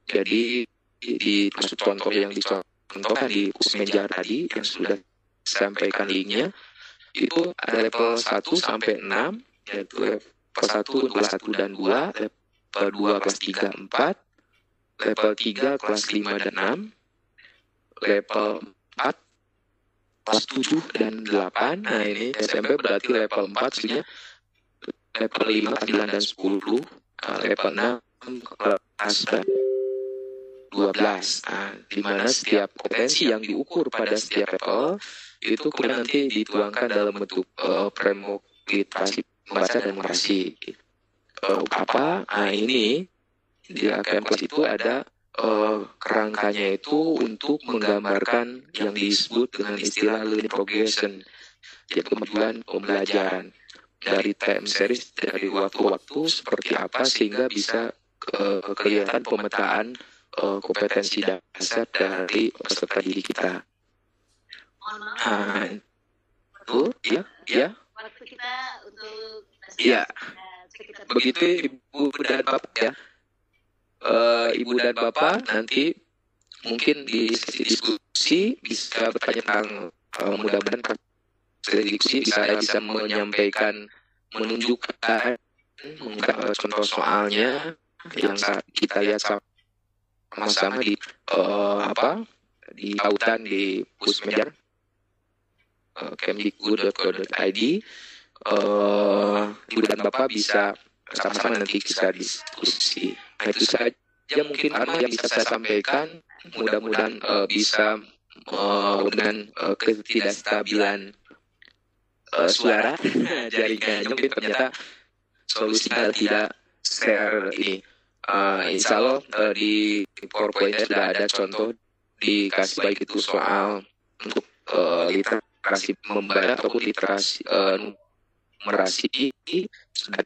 Jadi di contoh yang dicontohkan di Pusmenjar tadi yang sudah sampaikan linknya itu ada level 1 sampai 6, yaitu level 1 kelas 1 dan 2, level 2 kelas 3 4, level 3 kelas 5 dan 6, level 4 kelas 7 dan 8. Nah ini SMP berarti level 4 sebenarnya, level 5, 9 dan 10, level 6 kelas 12. Nah, di mana setiap kompetensi yang diukur pada setiap level itu kemudian nanti dituangkan dalam bentuk framework literasi membaca dan numerasi. Apa? Nah ini di AKM kelas itu ada kerangkanya itu untuk menggambarkan yang disebut dengan istilah learning progression, yaitu kemajuan pembelajaran dari time series, dari waktu-waktu seperti apa sehingga bisa kelihatan pemetaan kompetensi dasar dari peserta didik kita. Nah, itu ya. Waktu kita untuk ya. Begitu Ibu dan Bapak ya. Ibu dan Bapak nanti mungkin di sesi diskusi bisa bertanya tentang mudah-mudahan diskusi bisa menyampaikan, menunjukkan contoh soalnya yang kita lihat sama-sama di di pautan di Pusmedia kemdikbud.go.id. Ibu dan Bapak bisa sama-sama nanti bisa diskusi. Nah itu saja mungkin yang bisa saya sampaikan. Mudah-mudahan bisa dengan ketidakstabilan suara jaringannya mungkin ternyata solusinya tidak share ini. Insya Allah di PowerPoint sudah ada contoh dikasih baik itu soal untuk literasi membaca ataupun literasi numerasi sudah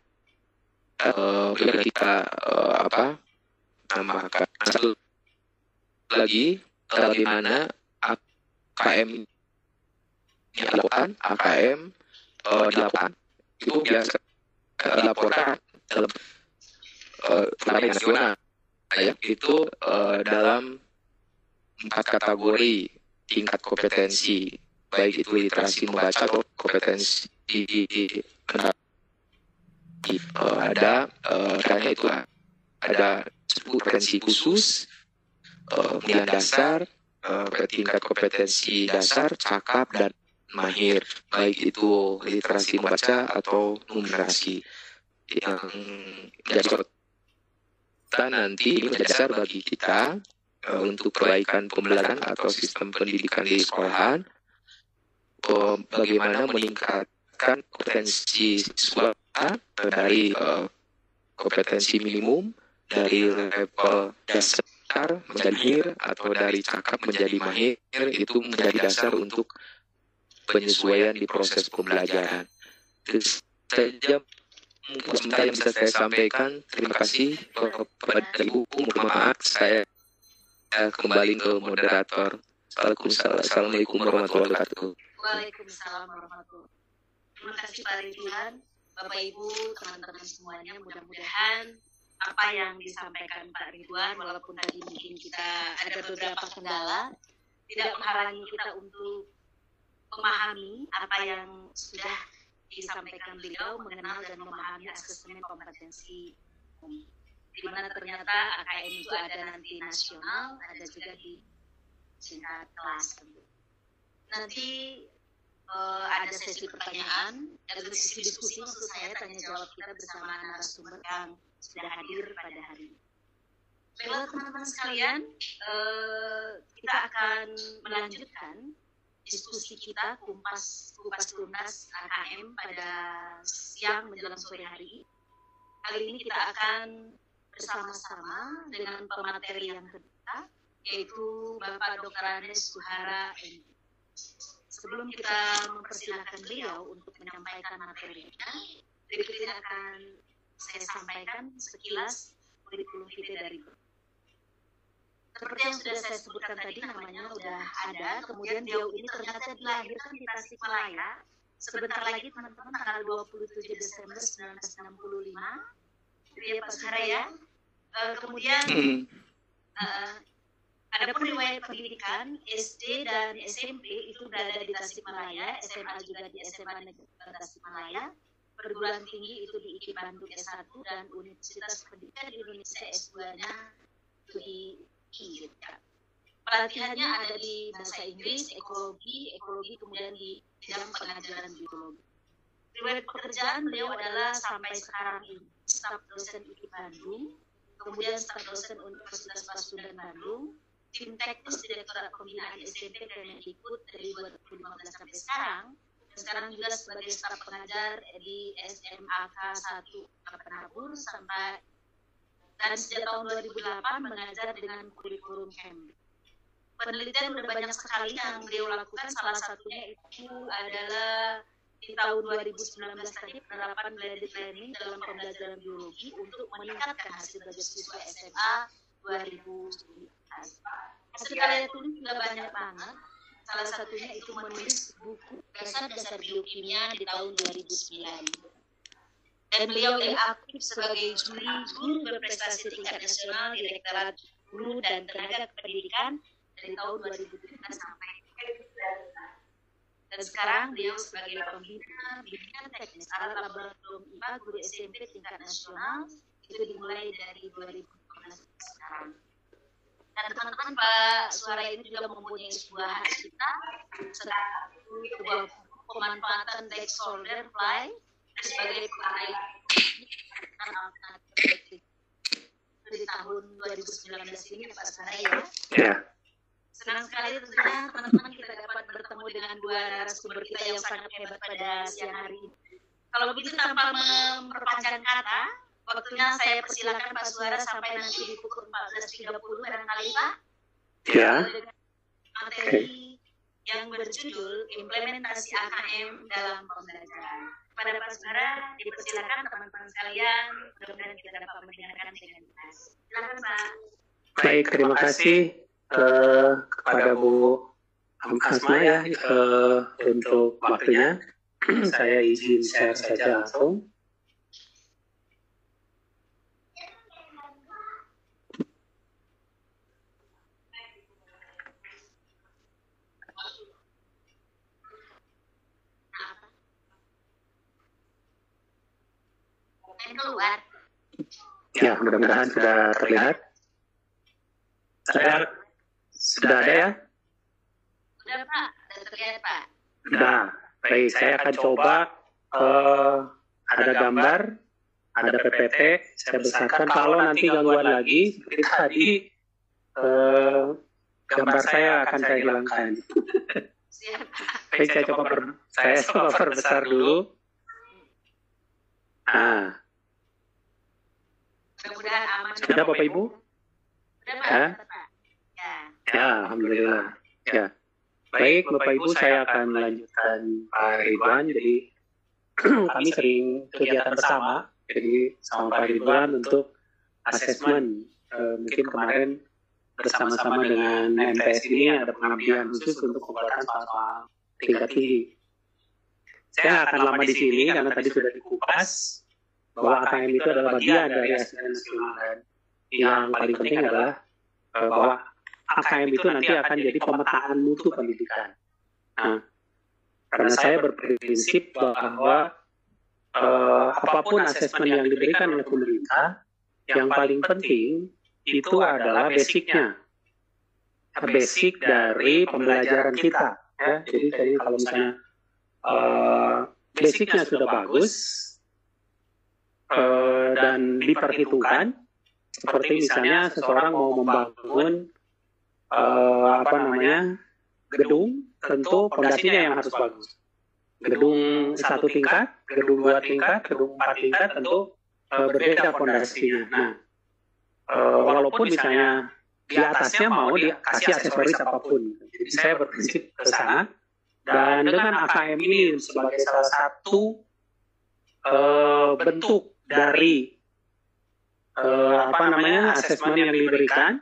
kita namakan. Satu lagi bagaimana AKM dilakukan, AKM dilakukan itu biasa dilaporkan dalam turnamen nasional ya, itu dalam 4 kategori tingkat kompetensi, baik itu literasi membaca atau kompetensi ada karena itu ada 10 kompetensi khusus, kemudian dasar, tingkat kompetensi dasar, cakap dan mahir, baik itu literasi membaca atau numerasi. Yang menjadi nanti menjadi dasar bagi kita untuk perbaikan pembelajaran atau sistem pendidikan di sekolahan, bagaimana meningkatkan kompetensi siswa dari kompetensi minimum dari level dasar menjadi mahir atau dari cakap menjadi mahir, itu menjadi dasar untuk penyesuaian di proses pembelajaran. Itu saja mungkin sebentar yang bisa saya sampaikan. Terima kasih kepada Ibu. Mohon maaf saya kembali ke moderator. Assalamualaikum warahmatullahi wabarakatuh. Waalaikumsalam warahmatullahi wabarakatuh. Terima kasih Pak Ridwan, Bapak Ibu, teman-teman semuanya. Mudah-mudahan apa yang disampaikan Pak Ridwan, walaupun tadi mungkin kita ada beberapa kendala, tidak menghalangi kita untuk memahami apa yang sudah disampaikan beliau, mengenal dan memahami asesmen kompetensi umum. Di mana ternyata AKM itu ada nanti nasional, ada juga di tingkat kelas. Nanti ada sesi pertanyaan, ada sesi diskusi maksud saya, tanya jawab kita bersama narasumber yang sudah hadir pada hari ini. Baiklah teman-teman sekalian, kita akan melanjutkan diskusi kita kupas tuntas AKM pada siang menjelang sore hari. Kali ini kita akan bersama-sama dengan pemateri yang kedua, yaitu Bapak Dr. Andes Suhara MD. Sebelum kita mempersilahkan beliau untuk menyampaikan materinya, berikut ini akan saya sampaikan sekilas kurikulum vitae dari beliau. Seperti yang sudah saya sebutkan tadi, namanya sudah ada, kemudian beliau ini ternyata dilahirkan di Tasikmalaya. Sebentar lagi teman-teman, tanggal 27 Desember 1965. Jadi ya Pak Suhara ya. Kemudian adapun riwayat pendidikan SD dan SMP itu berada di Tasikmalaya, SMA juga di SMA Negeri Tasikmalaya, perguruan tinggi itu di IKIP Bandung S1 dan Universitas Pendidikan Indonesia S2-nya itu di IKIP. Pelatihannya ada di bahasa Inggris, ekologi, kemudian di bidang pengajaran biologi. Riwayat pekerjaan beliau adalah sampai sekarang ini staf dosen UIN Bandung, kemudian staf dosen Universitas Pasundan Bandung, tim teknis Direktorat Pembinaan SMP Kemendikbud dari 2015 sampai sekarang, dan sekarang juga sebagai staf pengajar di SMAK 1 Penabur sampai, dan sejak tahun 2008 mengajar dengan kurikulum Cambridge. Penelitian sudah banyak sekali yang beliau lakukan, salah satunya itu adalah di tahun 2019 tadi penerapan blended learning dalam pembelajaran biologi untuk meningkatkan hasil belajar siswa SMA 2019. Hasil karya tulis juga banyak banget, salah satunya itu menulis buku Dasar-Dasar Biokimia di tahun 2009. Dan beliau yang aktif sebagai guru berprestasi tingkat nasional, Direktorat Guru dan Tenaga Pendidikan dari tahun 2017 sampai 2019. Dan sekarang beliau sebagai pembina bimbingan teknis alat laboratorium IPA guru SMP tingkat nasional itu dimulai dari 2015 sekarang. Dan teman-teman Pak Suara ini juga mempunyai sebuah hak cipta, sebuah pemanfaatan back shoulder fly sebagai alternatif di tahun 2019 ini Pak Suara ya. Ya. Senang sekali tentunya teman-teman kita dapat bertemu dengan dua narasumber kita yang sangat hebat pada siang hari ini. Kalau begitu tanpa memperpanjang kata, waktunya saya persilakan Pak Suara sampai nanti di pukul 14.30 barangkali Pak. Ya. Dengan materi yang berjudul implementasi AKM dalam pembelajaran. Kepada Pak Suara dipersilakan teman-teman sekalian, mudah-mudahan kita dapat mendengarkan dengan jelas. Silakan Pak. Baik, terima kasih kepada Bu Asma ya untuk waktunya. Saya izin share saja langsung. Keluar. Ya, mudah-mudahan sudah terlihat. Sudah ada ya? Sudah Pak, sudah terlihat Pak. Sudah. Baik, saya akan coba ada gambar, ada PPT, saya besarkan. Kalau nanti gangguan lagi, seperti tadi, gambar saya akan saya hilangkan. Siap. Baik, saya coba perbesar dulu. Nah, Mudah-mudahan aman. sudah Bapak Ibu? Sudah Ya. Pak. Ya. Ya, alhamdulillah. Ya. Baik, Bapak Ibu, saya akan melanjutkan Pak Ridwan. Jadi kami sering kegiatan bersama. Jadi sama Pak Ridwan untuk asesmen. Mungkin kemarin bersama-sama dengan MTS ini ada pengabdian khusus untuk pembuatan soal tingkat tinggi. Saya akan lama di sini karena tadi sudah dikupas bahwa AKM itu adalah bagian dari asesmen nasional, dan yang paling penting adalah bahwa AKM itu nanti akan jadi pemetaan mutu pendidikan. Nah, karena saya berprinsip bahwa apapun asesmen yang diberikan oleh pemerintah, yang paling penting itu adalah basicnya, basic dari pembelajaran kita. Ya. Jadi kalau misalnya basicnya sudah bagus dan diperhitungkan, seperti misalnya seseorang mau membangun gedung, tentu fondasinya yang harus bagus. Gedung 1 tingkat, gedung 2 tingkat, gedung 4 tingkat tentu berbeda fondasinya. Nah, walaupun misalnya di atasnya mau dikasih aksesoris apapun. Jadi saya berprinsip ke sana, dan dengan AKM ini sebagai salah satu bentuk dari asesmen yang diberikan,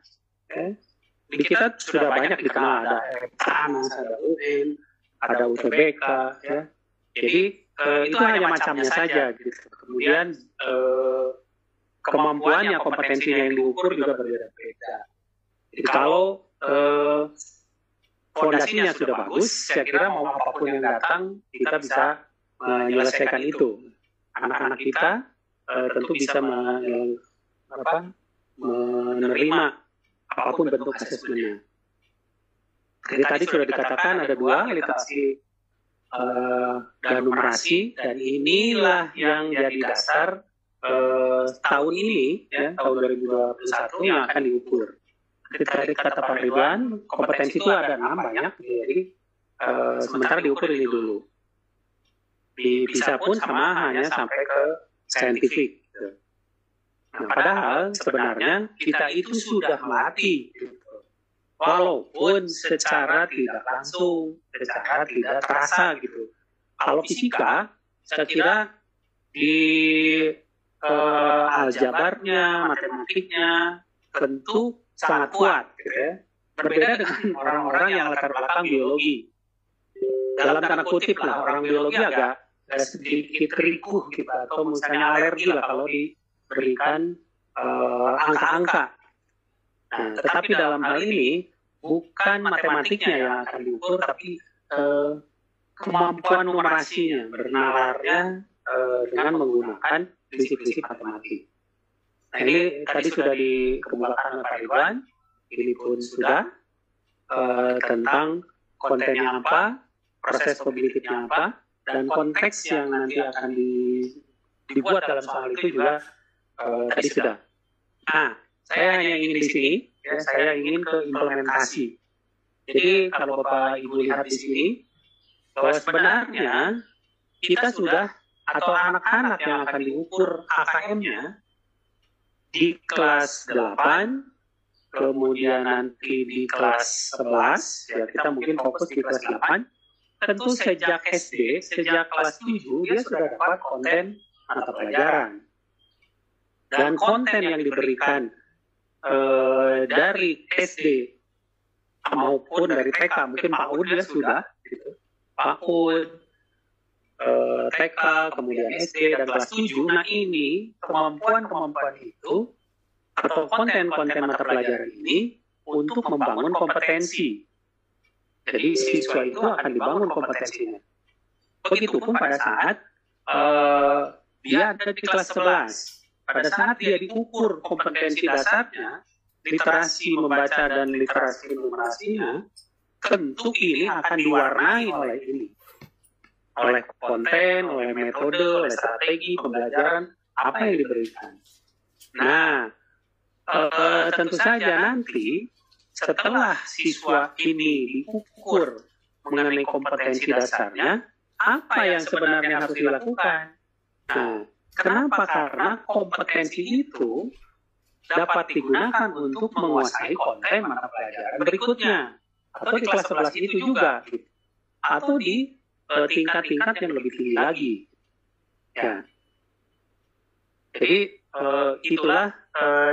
di kita sudah banyak dikenal, ada Panas, ada UN, ada UTBK, ya. Jadi itu hanya macamnya saja, gitu. Kemudian kemampuannya, kompetensinya yang diukur juga berbeda-beda. Jadi kalau fondasinya sudah bagus, saya kira mau apapun yang datang kita bisa menyelesaikan itu. Anak-anak kita tentu bisa menerima apapun bentuk asesmennya. Jadi tadi sudah dikatakan ada dua, literasi dan numerasi, dan inilah yang jadi dasar tahun ini, ya, tahun 2021 yang akan diukur. Tadi kata Pak Ridwan, kompetensi itu ada 6 banyak, jadi sementara diukur ini dulu. Bisa pun sama hanya sampai ke saintifik. Nah, padahal sebenarnya kita itu sudah melatih, walaupun secara tidak langsung, secara tidak terasa gitu. Kalau fisika, saya kira di aljabarnya, matematiknya tentu sangat kuat, gitu ya. Berbeda dengan orang-orang yang latar belakang biologi. Dalam tanda kutip lah, orang biologi agak sedikit rikuh gitu, atau misalnya alergi lah kalau diberikan angka-angka. Nah, tetapi dalam hal ini bukan matematiknya yang akan diukur, tapi kemampuan numerasinya, bernalarnya dengan menggunakan prinsip-prinsip matematik. Nah, ini tadi sudah dikemukakan oleh Pak Ridwan, ini pun sudah tentang kontennya apa, proses kognitifnya apa, dan konteks yang nanti akan dibuat dalam soal itu juga tadi sudah. Nah, saya hanya ingin di sini, ya, saya ingin ke implementasi. Jadi kalau Bapak Ibu lihat di sini, bahwa sebenarnya kita sudah, atau anak-anak yang akan diukur AKM-nya di kelas 8, kemudian nanti di kelas 11, ya kita mungkin fokus di kelas 8, tentu sejak SD, sejak kelas 7, dia sudah dapat konten mata pelajaran. Dan konten yang diberikan dari SD maupun dari TK, mungkin PAUD dia sudah, gitu. PAUD, TK, kemudian SD, dan kelas 7, nah ini kemampuan-kemampuan itu, atau konten-konten mata pelajaran ini, untuk membangun kompetensi. Jadi siswa itu akan dibangun kompetensinya. Begitupun pada saat dia ada di kelas 11. Pada saat dia diukur kompetensi dasarnya, literasi membaca dan literasi numerasinya, tentu ini akan diwarnai oleh ini. Oleh konten, oleh metode, oleh strategi pembelajaran, apa yang diberikan. Nah, tentu saja nanti, setelah siswa ini diukur mengenai kompetensi dasarnya, apa yang sebenarnya harus dilakukan? Nah, kenapa? Karena kompetensi itu dapat digunakan untuk menguasai konten mata pelajaran berikutnya. Atau di kelas 11 itu juga. Atau di tingkat-tingkat yang lebih tinggi lagi. Ya. Jadi, itulah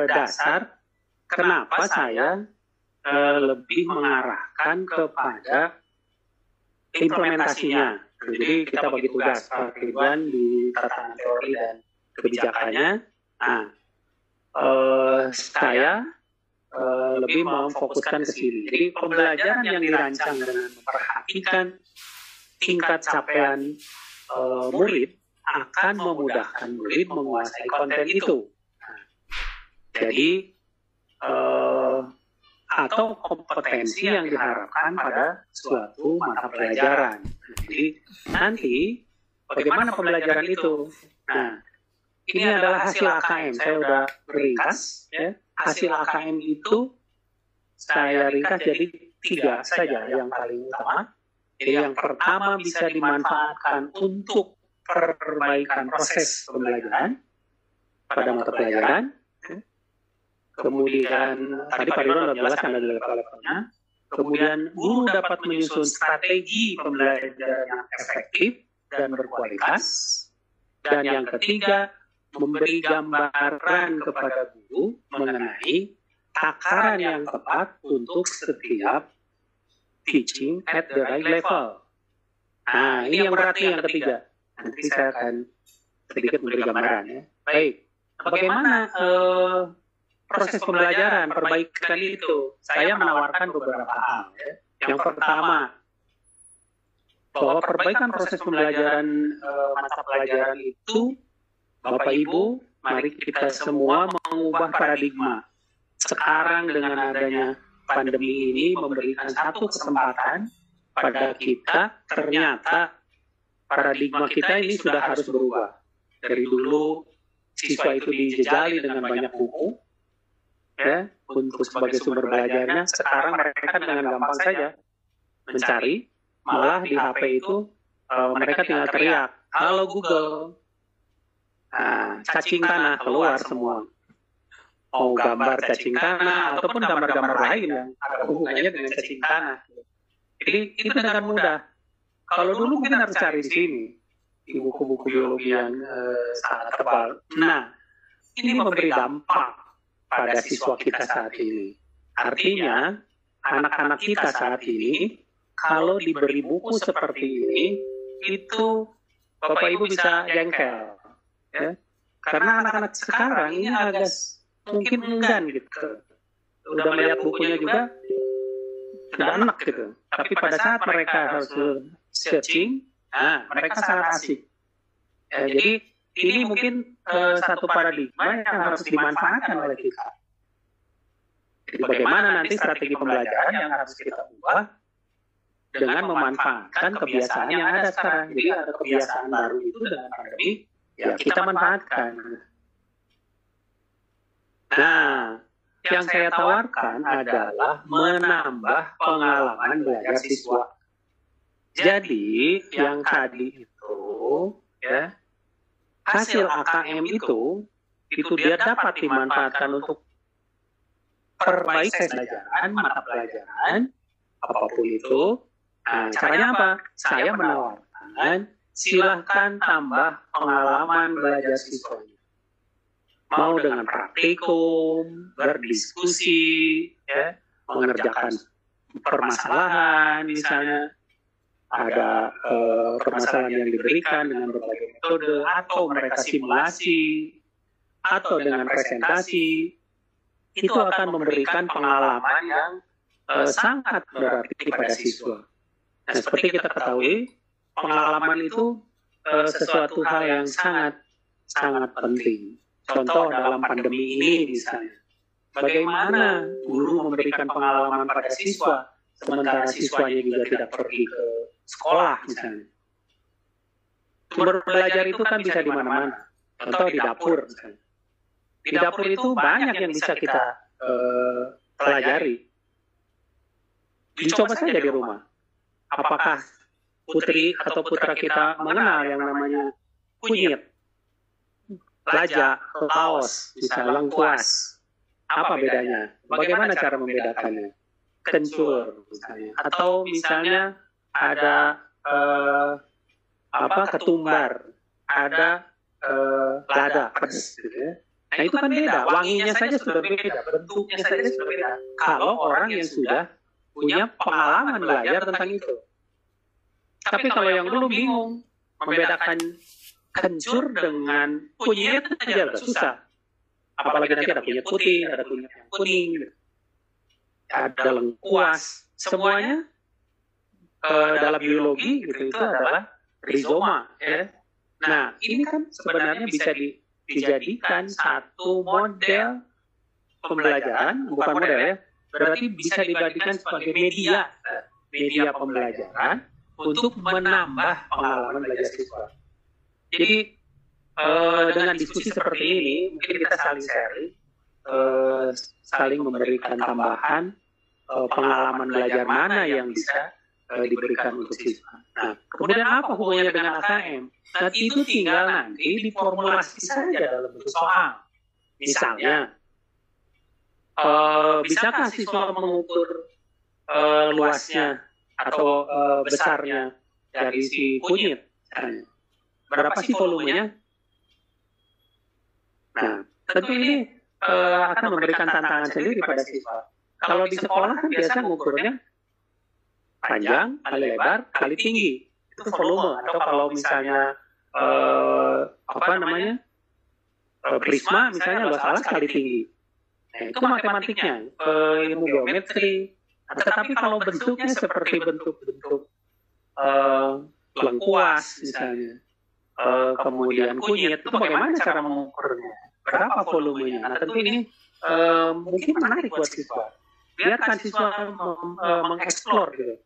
dasar kenapa saya lebih mengarahkan kepada implementasinya. Jadi kita bagi tugas Pak Ridwan di tatanan teori dan kebijakannya. Nah, saya lebih memfokuskan ke sini. Jadi pembelajaran yang dirancang dengan memperhatikan tingkat capaian murid akan memudahkan murid menguasai konten itu. Nah, jadi atau kompetensi yang diharapkan pada suatu mata pelajaran. Jadi nanti bagaimana pembelajaran itu? Nah, ini adalah hasil AKM. Saya sudah ringkas. Ya. Hasil AKM itu saya ringkas jadi 3 saja yang paling utama. Jadi yang pertama bisa dimanfaatkan untuk perbaikan proses pembelajaran pada mata pelajaran. Kemudian, tadi Pak Ridwan sudah jelaskan ada level-levelnya. Kemudian, guru dapat menyusun strategi pembelajaran yang efektif dan berkualitas. Dan yang ketiga, memberi gambaran kepada guru mengenai takaran yang tepat untuk setiap teaching at the right level. Nah, ini yang berarti yang ketiga. Nanti saya akan sedikit memberi gambaran. Ya. Baik, bagaimana proses pembelajaran, perbaikan itu, saya menawarkan beberapa hal. Ya. Yang pertama, bahwa perbaikan proses pembelajaran mata pelajaran itu, Bapak Ibu, mari kita semua mengubah paradigma. Sekarang dengan adanya pandemi ini memberikan satu kesempatan pada kita. Ternyata paradigma kita ini sudah harus berubah. Dari dulu siswa itu dijejali dengan banyak buku, ya, untuk sebagai sumber belajarnya. Sekarang mereka dengan gampang saja mencari, malah di HP itu mereka tinggal teriak, "Halo Google." Nah, cacing tanah keluar semua. Mau gambar cacing tanah ataupun gambar-gambar lain yang ada hubungannya dengan cacing tanah. Jadi itu dengan mudah. Kalau dulu mungkin harus cari di sini, di buku-buku biologi yang sangat tebal. Nah, ini memberi dampak pada siswa kita saat ini. Artinya, anak-anak kita saat ini, kalau diberi buku seperti ini, itu Bapak Ibu bisa jengkel. Ya? Karena anak-anak sekarang ini agak mungkin enggan gitu. Udah melihat bukunya juga, tidak enak gitu. Tapi pada saat mereka harus searching, nah, mereka sangat asik. Ya, jadi ini mungkin satu paradigma yang harus dimanfaatkan oleh kita. Jadi bagaimana nanti strategi pembelajaran yang harus kita ubah dengan memanfaatkan kebiasaan yang ada sekarang. Jadi ada kebiasaan baru itu dengan pandemi, ya kita manfaatkan. Nah, yang saya tawarkan adalah menambah pengalaman belajar siswa. Jadi yang tadi itu, ya, hasil AKM itu dia dapat dimanfaatkan untuk perbaikan pelajaran, mata pelajaran, apapun itu. Nah, caranya apa? Saya menawarkan, silahkan tambah pengalaman belajar siswanya. Mau dengan praktikum, berdiskusi, ya, mengerjakan permasalahan, misalnya ada permasalahan yang diberikan dengan berbagai metode, atau mereka simulasi, atau dengan presentasi, itu akan memberikan pengalaman yang sangat berarti pada siswa. Nah, seperti kita ketahui, pengalaman itu sesuatu hal yang sangat penting. Contoh dalam pandemi ini misalnya, bagaimana guru memberikan pengalaman pada siswa, sementara siswanya juga tidak pergi ke sekolah misalnya. Sumber belajar itu kan bisa di mana-mana, contoh di dapur misalnya. Di dapur itu banyak yang bisa kita pelajari. Dicoba saja di rumah. Apakah putri atau putra kita mengenal yang namanya kunyit, lajak, laos, misalnya lengkuas? Apa bedanya? Bagaimana cara membedakannya? Kencur, misalnya. Atau misalnya ada ketumbar, ada lada, pedas, gitu ya. Nah itu kan beda, wanginya saja sudah beda, bentuknya saja sudah beda. Kalau orang yang sudah punya pengalaman belajar tentang itu. Tapi kalau yang belum bingung membedakan kencur dengan kunyit aja udah susah. Apalagi nanti ada kunyit putih, ada kunyit yang kuning, ada lengkuas. Semuanya dalam biologi gitu itu adalah rizoma. Ya. Nah ini kan sebenarnya bisa dijadikan satu model pembelajaran, bukan model ya, berarti bisa dijadikan sebagai media pembelajaran untuk menambah pengalaman belajar siswa. Jadi dengan diskusi seperti ini mungkin kita saling sharing, saling memberikan tambahan pengalaman belajar mana yang bisa diberikan untuk siswa. Nah, kemudian apa hubungannya dengan AKM? Nah, itu tinggal nanti diformulasi saja dalam bentuk soal. Misalnya, bisakah siswa mengukur luasnya atau besarnya dari si kunyit? Berapa sih volumenya? Nah, tentu ini akan memberikan tantangan sendiri pada siswa. Kalau di sekolah kan biasa mengukurnya panjang, kali lebar, kali tinggi. Itu volume. Atau kalau misalnya prisma misalnya luas alas kali tinggi. Nah, itu matematiknya, ilmu geometri. Tetapi kalau bentuknya seperti bentuk-bentuk lengkuas misalnya, kemudian kunyit, itu bagaimana cara mengukurnya? Berapa volumenya? Nah tentu ini mungkin menarik buat siswa. biarkan siswa mengeksplor gitu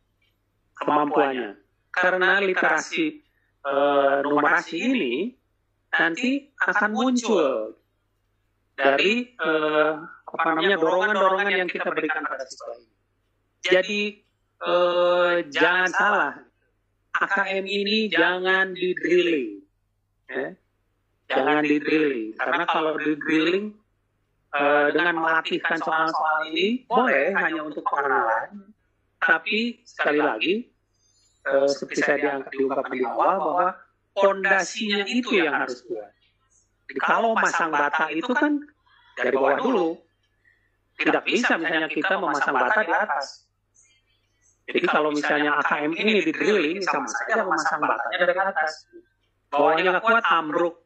kemampuannya. Karena literasi numerasi ini nanti akan muncul dari dorongan-dorongan yang kita berikan pada siswa ini. Jadi jangan salah, AKM ini jangan di-drilling, ya. Jangan di-drilling, karena kalau di-drilling dengan melatihkan soal-soal ini boleh hanya untuk pengenalan, tapi sekali lagi seperti saya diungkapkan di awal bahwa fondasinya itu yang harus kuat. Jadi kalau masang bata itu kan dari bawah dulu, tidak bisa misalnya kita memasang bata di atas. Jadi kalau misalnya AKM ini di drilling, sama saja memasang batanya dari atas. Bawahnya nggak kuat, ambruk.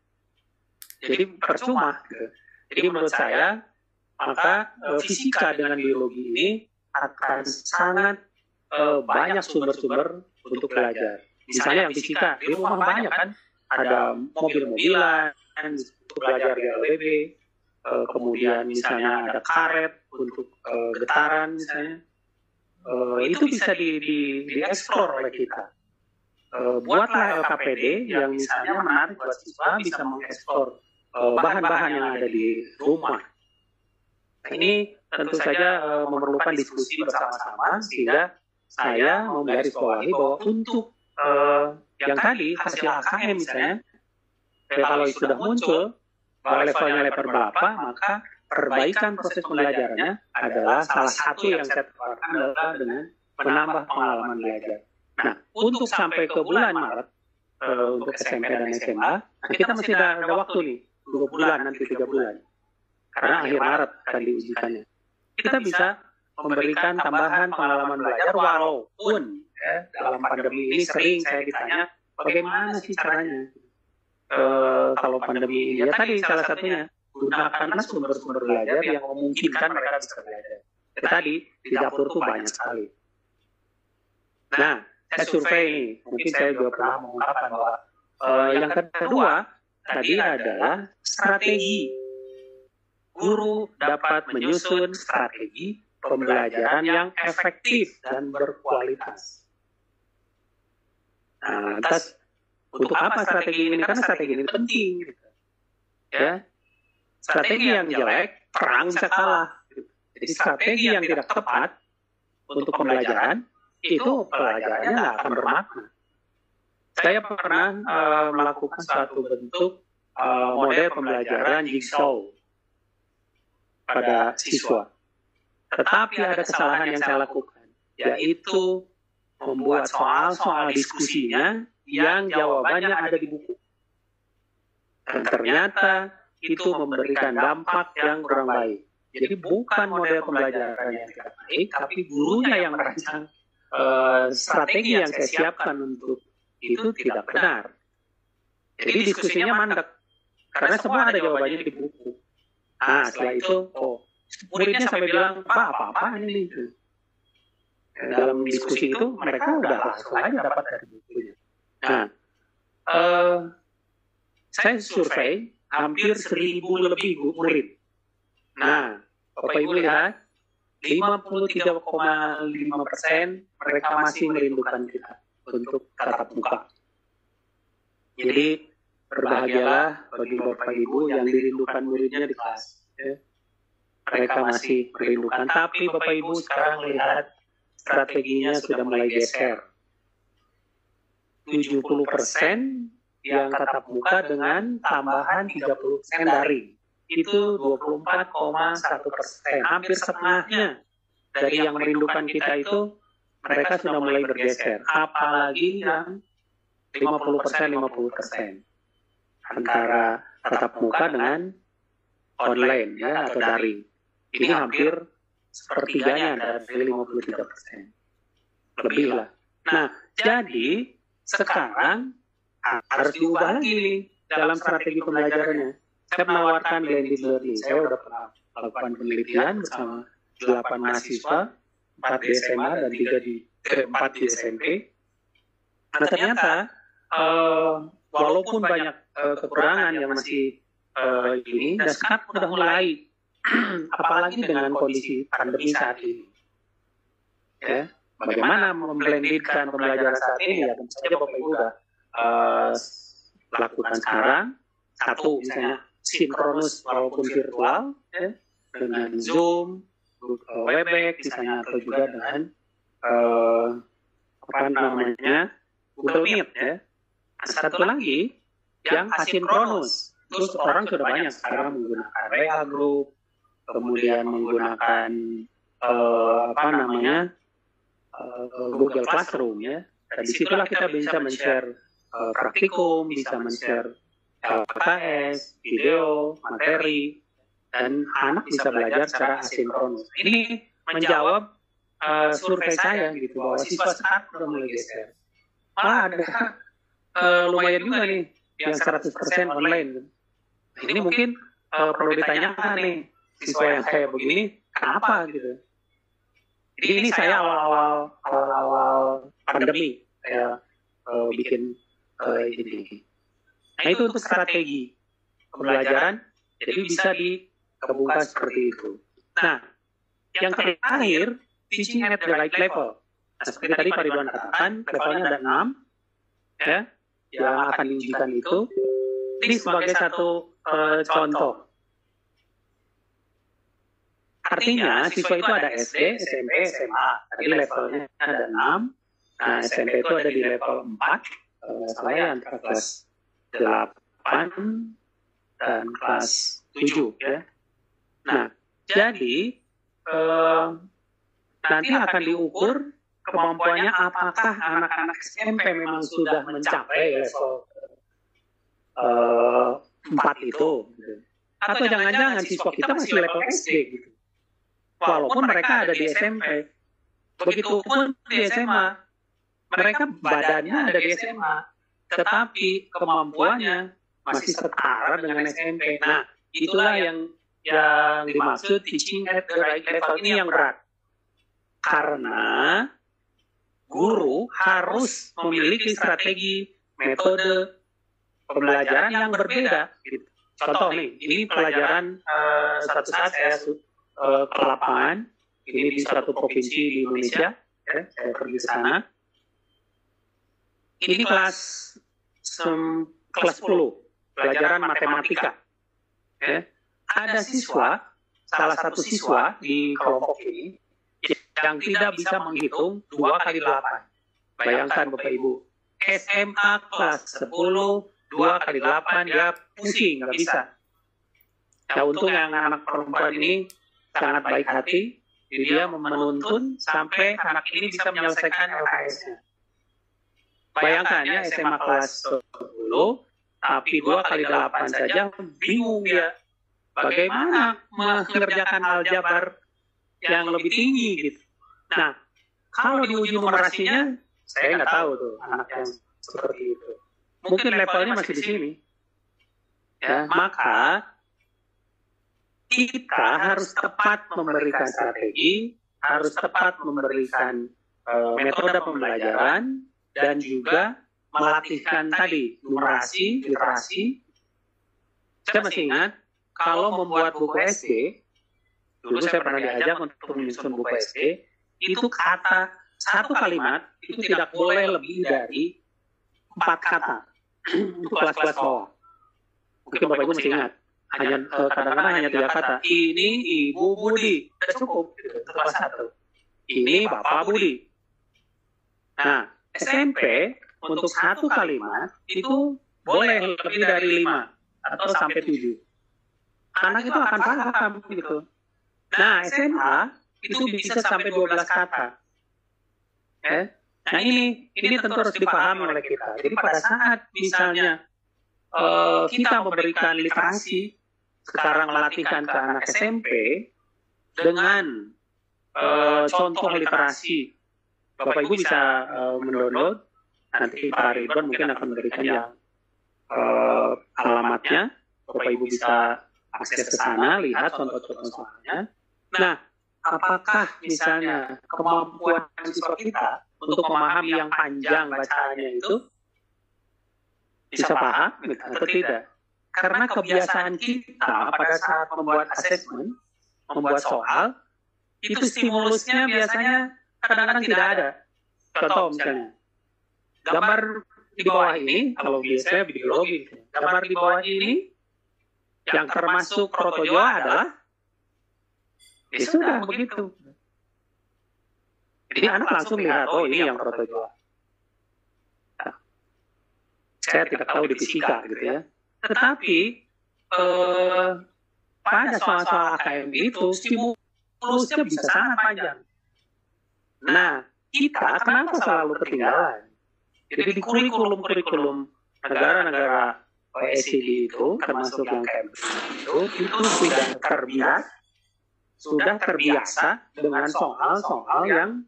Jadi percuma. Jadi menurut saya, maka fisika dengan biologi ini akan sangat banyak sumber-sumber untuk belajar. Misalnya yang fisika, di rumah banyak kan, ada mobil-mobilan untuk belajar di LBB, kemudian misalnya ada karet untuk getaran misalnya. Itu bisa dieksplor oleh kita. Buatlah LKPD yang misalnya menarik buat siswa bisa mengeksplor bahan-bahan yang ada di rumah. Nah, ini tentu saja memerlukan diskusi bersama-sama sehingga saya menggarisbawahi bahwa untuk yang tadi hasil AKM misalnya, kalau sudah muncul bahwa levelnya level berapa, maka perbaikan proses pembelajarannya adalah salah satu yang saya tawarkan adalah dengan menambah pengalaman belajar. Nah, untuk sampai ke bulan Maret, untuk SMP dan SMA, kita masih ada waktu nih, 2 bulan, nanti 3 bulan. Karena akhir Maret akan diujikannya. Kita bisa memberikan tambahan pengalaman belajar walaupun dalam pandemi ini sering saya ditanya, bagaimana sih caranya? Kalau pandemi ini, ya tadi salah satunya, gunakanlah sumber-sumber belajar yang memungkinkan mereka bisa belajar. Ya, tadi di dapur tuh banyak sekali. Nah, saya survei ini, mungkin saya juga pernah mengungkapkan bahwa yang kedua tadi adalah strategi. Guru dapat menyusun strategi pembelajaran yang efektif dan berkualitas. Nah, lantas untuk apa strategi ini? Karena strategi ini penting. Gitu. Ya, strategi yang jelek, perang bisa kalah. Jadi strategi yang tidak tepat untuk pembelajaran, itu pelajarannya nggak akan bermakna. Saya pernah melakukan suatu bentuk model pembelajaran jigsaw pada siswa. Tetapi ada kesalahan yang saya lakukan, yaitu membuat soal-soal diskusinya yang jawabannya ada di buku. Dan ternyata itu memberikan dampak yang kurang baik. Jadi bukan model pembelajaran yang tidak baik, tapi gurunya yang merancang strategi yang saya siapkan untuk itu tidak benar. Jadi diskusinya mandek, karena semua ada jawabannya di buku. Nah, setelah itu, muridnya sampai bilang, Pak, apa-apaan ini? Dalam diskusi itu, mereka udah langsung aja dapat dari bukunya. Nah, saya survei hampir 1.000 lebih murid. Nah, Bapak Ibu lihat, 53,5% mereka masih merindukan kita untuk tatap muka. Jadi, berbahagialah bagi Bapak Ibu yang dirindukan muridnya di kelas. Ya. Mereka masih merindukan, tapi Bapak Ibu sekarang lihat strateginya sudah mulai geser. 70% yang tatap muka dengan tambahan 30% daring. Itu 24,1%. Hampir setengahnya dari yang merindukan kita itu, mereka sudah mulai bergeser. Apalagi yang 50%. Antara tatap muka dengan online ya, atau daring. Ini hampir sepertiganya dari 53%. Lebih lah. Nah, jadi sekarang harus diubah lagi nih dalam strategi pembelajarannya. Saya menawarkan blended learning. Saya sudah pernah melakukan penelitian bersama 8 mahasiswa, 4 di SMA dan 4 di SMP. Nah, ternyata walaupun banyak kekurangan yang masih ini, dan sekarang sudah mulai, apalagi dengan kondisi pandemi saat ini. ya, bagaimana memblendingkan pembelajaran saat ini, ya tentu saja Bapak Ibu sudah lakukan sekarang. Satu, misalnya sinkronus walaupun virtual, ya, dengan Zoom, Webex misalnya, atau juga dengan Google Meet, ya. Satu lagi yang asinkronus. Terus orang sudah banyak sekarang menggunakan WA Group, kemudian menggunakan Google Classroom, ya. Dan disitulah kita bisa men-share praktikum, bisa men-share LKS, video, materi, dan anak bisa belajar secara asinkronus. Ini menjawab survei saya gitu, bahwa siswa sekarang sudah mulai geser. Malah ada lumayan juga nih yang 100% online. Ini mungkin perlu ditanyakan nih, siswa yang kayak begini kenapa gitu. Jadi ini saya awal pandemi saya bikin ini. Nah itu untuk strategi pembelajaran, jadi bisa digabungkan seperti itu. Nah, yang terakhir, teaching at the right level. Nah, seperti tadi Pak Ridwan katakan, levelnya ada 6, ya, yang akan diujikan itu. Ini sebagai satu contoh. Artinya, siswa itu ada SD, SMP, SMA. Tadi levelnya ada 6. Nah, SMP itu ada di level 4. Saya antara kelas 8 dan kelas 7, ya. Nah, jadi nanti akan diukur kemampuannya apakah anak-anak SMP memang sudah mencapai level 4 itu, gitu. Atau jangan-jangan siswa kita masih level SD, gitu. Walaupun mereka ada di SMP. Begitupun di SMA. Mereka badannya ada di SMA. Tetapi kemampuannya masih setara dengan SMP. Nah, itulah yang dimaksud teaching at the right level. Ini yang berat. Karena guru harus memiliki strategi, metode pembelajaran yang berbeda. Contoh nih, ini pelajaran satu saat saya ke lapangan, ini di suatu provinsi di Indonesia, ya, saya pergi ke sana. Ini kelas 10, pelajaran matematika. Ya. Ada siswa, salah satu siswa di kelompok ini, yang tidak bisa menghitung 2 kali 8. Bayangkan Bapak Ibu, SMA kelas 10, 2 kali 8, dia pusing, nggak bisa. Nah, untung yang anak perempuan ini sangat baik hati, jadi dia menuntun sampai anak ini bisa menyelesaikan LKS-nya. Bayangkan ya, SMA kelas 10, tapi 2 kali 8 saja, bingung dia. Bagaimana mengerjakan aljabar yang lebih tinggi gitu. Nah, kalau diuji numerasinya, saya nggak tahu tuh anak yang seperti itu. Mungkin levelnya masih di sini. Ya, maka kita harus tepat memberikan strategi, harus tepat memberikan metode pembelajaran, dan juga melatihkan tadi numerasi, literasi. Saya masih ingat, kalau membuat buku SD, dulu saya pernah diajak untuk menyusun buku SD, itu kata, satu kalimat, itu tidak boleh lebih dari 4 kata. Untuk kelas-kelas bawah. Mungkin Bapak Ibu masih ingat, kadang-kadang hanya 3 kata. Ini Ibu Budi, sudah cukup, itu kelas 1. Ini Bapak Budi. Nah, SMP untuk satu kalimat itu boleh lebih dari 5 atau sampai 7. Anak itu akan paham gitu. Nah, SMA itu bisa sampai 12 kata. Nah, ini tentu harus dipahami oleh kita. Jadi pada saat misalnya kita memberikan literasi, sekarang melatihkan ke anak SMP dengan contoh literasi, Bapak Ibu bisa mendownload, nanti Pak Ridwan mungkin akan memberikan yang alamatnya, Bapak Ibu bisa akses ke sana, lihat contoh-contoh soalnya. Nah, apakah misalnya kemampuan siswa kita untuk memahami yang panjang bacaannya itu bisa paham atau tidak? Karena kebiasaan kita pada saat membuat asesmen, membuat soal, itu stimulusnya biasanya kadang-kadang tidak ada. Contoh misalnya, gambar di bawah ini, kalau biasanya biologi, gambar di bawah ini yang termasuk protozoa adalah, ya sudah begitu. Jadi anak langsung lihat, oh ini yang protozoa. Nah, saya tidak tahu di fisika gitu ya. Tetapi pada soal-soal AKM itu stimulusnya bisa sangat panjang. Nah, kita kenapa selalu ketinggalan? Jadi di kurikulum negara-negara OECD itu, termasuk yang itu sudah terbiasa dengan soal-soal yang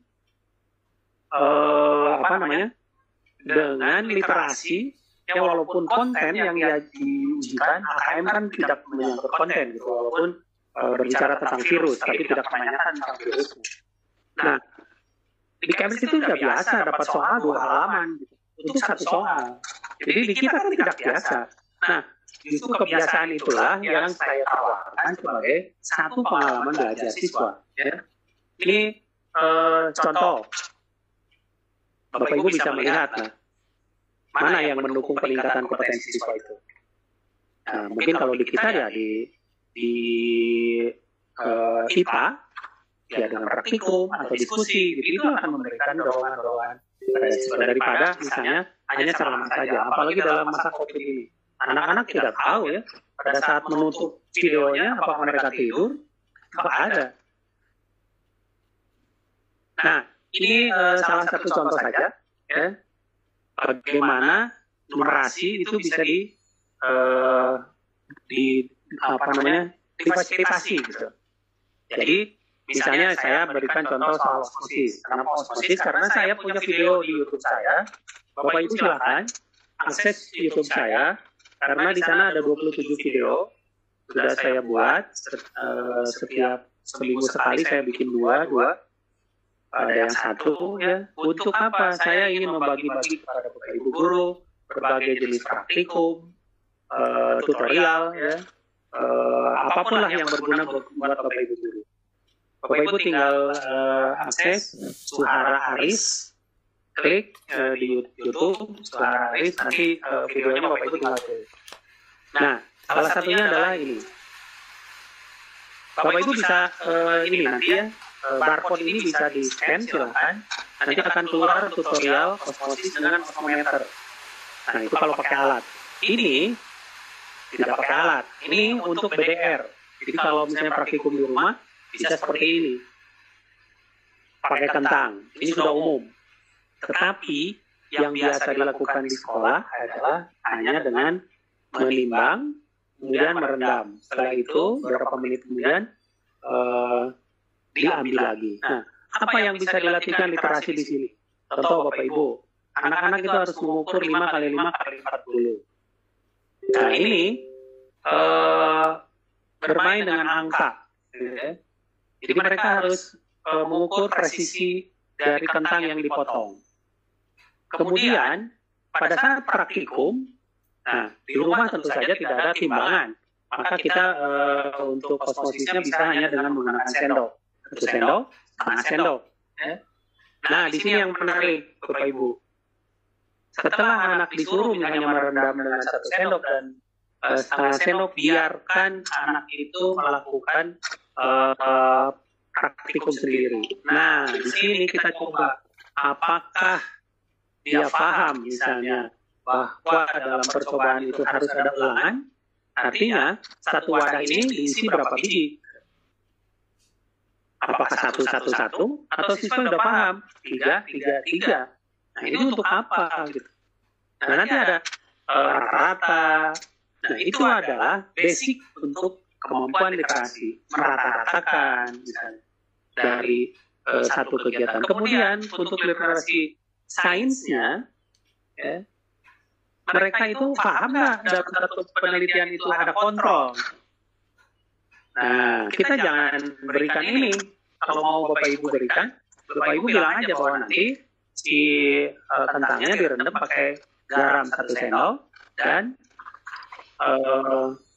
dengan literasi yang walaupun konten yang diujikan AKM kan tidak menyangkut konten gitu, walaupun berbicara tentang virus tapi tidak menanyakan tentang virus. Nah, di chemistry itu sudah biasa dapat soal 2 halaman gitu, untuk satu soal. Jadi di kita kan tidak biasa. Nah, justru kebiasaan itulah yang saya tawarkan sebagai satu pengalaman belajar siswa. Ya. Ini contoh, Bapak Ibu bisa melihat mana yang mendukung peningkatan kompetensi siswa itu. Nah, mungkin kalau di kita ya di IPA ya dengan praktikum atau diskusi, gitu, itu akan memberikan dorongan-dorongan daripada misalnya hanya ceramah saja. Apalagi dalam masa COVID ini, anak-anak tidak tahu ya pada saat menutup videonya apakah mereka tidur, apa ada. Nah, ini salah satu contoh saja ya, bagaimana numerasi itu bisa difasilitasi gitu. Jadi misalnya saya berikan contoh soal osmosis. Karena saya punya video di YouTube saya, Bapak Ibu silakan akses YouTube saya, karena di sana ada 27 video sudah saya buat. Setiap seminggu sekali saya bikin dua. Ada yang satu ya. Untuk apa? Saya ingin membagi-bagi kepada Bapak Ibu guru berbagai jenis praktikum, tutorial ya, apapun lah yang berguna buat Bapak Ibu guru. Bapak Ibu tinggal akses Suhara Aris, klik di YouTube Suhara Aris, nanti videonya Bapak Ibu tinggal klik. Nah, salah satunya adalah ini. Bapak Ibu bisa ini nanti ya, barcode ini bisa di-scan silahkan. Nanti akan keluar tutorial osmosis dengan osmometer. Nah, itu kalau pakai alat. Ini tidak pakai alat. Ini untuk BDR. Jadi kalau misalnya praktikum di rumah, bisa seperti ini. Pakai kentang. Ini sudah umum. Tetapi yang biasa dilakukan di sekolah adalah hanya dengan menimbang, kemudian merendam. Setelah itu, beberapa menit kemudian diambil lagi. Nah, apa yang bisa dilatihkan literasi di sini? Contoh Bapak Ibu, anak-anak itu harus mengukur 5 kali 5 kali 40. Nah, ini bermain dengan angka. Jadi mereka harus mengukur presisi dari kentang yang dipotong. Kemudian pada saat praktikum, nah di rumah tentu saja tidak ada timbangan, maka kita untuk osmosisnya bisa hanya dengan menggunakan sendok, 1 sendok, setengah sendok. Nah di sini yang menarik Bapak Ibu, setelah anak disuruh hanya merendam dengan 1 sendok dan setengah sendok, biarkan anak itu melakukan praktikum sendiri. Nah, di sini kita coba apakah dia paham misalnya bahwa dalam percobaan itu harus ada ulangan. Artinya, satu wadah ini diisi berapa biji? Apakah 1, 1, 1? Atau siswa sudah paham? 3, 3, 3. Nah, ini untuk apa? Gitu. Nah, nanti ada rata-rata. Nah, itu adalah basic untuk kemampuan literasi, merata-ratakan misalnya dari satu kegiatan. Kemudian untuk literasi sainsnya, ya, mereka itu paham nggak dalam satu penelitian itu ada kontrol. Nah, kita jangan berikan ini. Kalau mau Bapak Ibu berikan, Bapak Ibu bilang aja bahwa nanti si kentangnya direndam pakai garam 1 sendok dan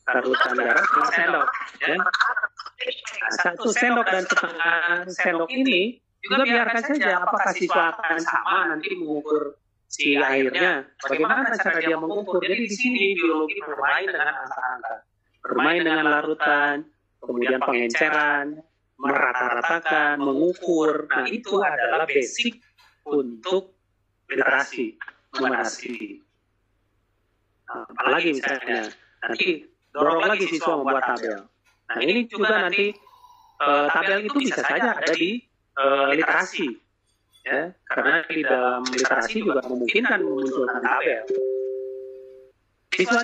taruhan garam 1 sendok. Ya. Nah, 1 sendok dan setengah sendok ini juga biarkan saja apakah siswa akan sama nanti mengukur si airnya, bagaimana cara dia mengukur. Jadi di sini biologi bermain dengan angka-angka, bermain dengan larutan, kemudian pengenceran, merata-ratakan, mengukur. Nah, itu adalah basic untuk literasi, numerasi. Nah, apalagi misalnya, nanti dorong lagi siswa membuat tabel. Nah, ini juga nanti tabel itu bisa saja ada di literasi. Ya, karena di dalam literasi juga memungkinkan memunculkan tabel. Siswa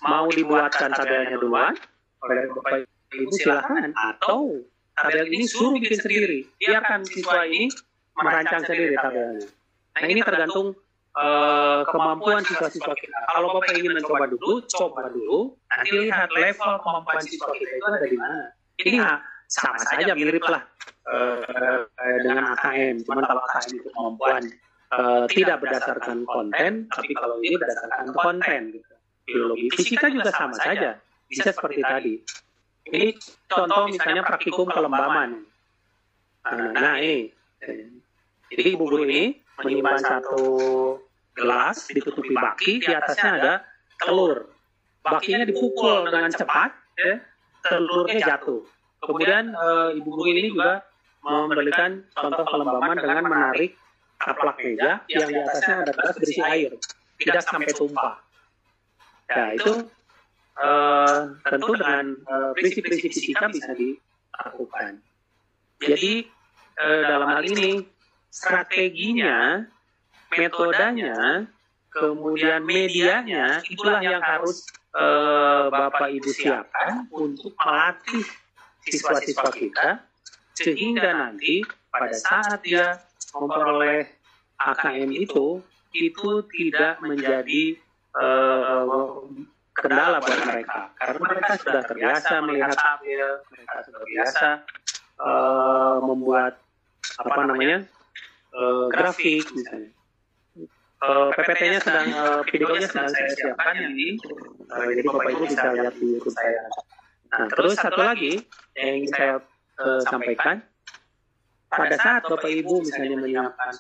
mau dibuatkan tabelnya duluan oleh Bapak Ibu silakan, atau tabel ini suruh bikin sendiri. Biarkan siswa ini merancang sendiri tabelnya. Nah, ini tergantung kemampuan siswa-siswa kita. Kalau Bapak ingin mencoba dulu, coba dulu. Nanti lihat level kemampuan siswa kita itu ada di mana. Ini sama saja mirip lah dengan AKM. Cuman kalau AKM itu kemampuan tidak berdasarkan konten, tapi kalau ini berdasarkan konten. Gitu. Biologi, fisika juga sama saja. Bisa seperti tadi. Ini contoh misalnya praktikum kelembaman. Nah ini. Jadi ibu guru ini menyimpan satu gelas, ditutupi baki, di atasnya ada telur. Bakinya dipukul dengan cepat, ya, telurnya jatuh. Kemudian ibu guru ini juga memberikan contoh kelembaman dengan menarik kaplak meja yang di atasnya ada gelas berisi air, tidak sampai tumpah. Nah, itu tentu dengan prinsip-prinsip fisika bisa dilakukan. Jadi dalam hal ini strateginya, metodenya, kemudian medianya, itulah yang harus Bapak Ibu siapkan untuk melatih siswa-siswa kita, sehingga nanti pada saat dia memperoleh AKM itu tidak menjadi kendala buat mereka, karena mereka sudah terbiasa melihat tabel, mereka sudah biasa membuat grafik misalnya. PPT-nya videonya sedang saya siapkan yang ini, jadi Bapak Ibu bisa lihat di YouTube saya. Nah, terus satu lagi yang ingin saya sampaikan, pada saat Bapak Ibu misalnya menyiapkan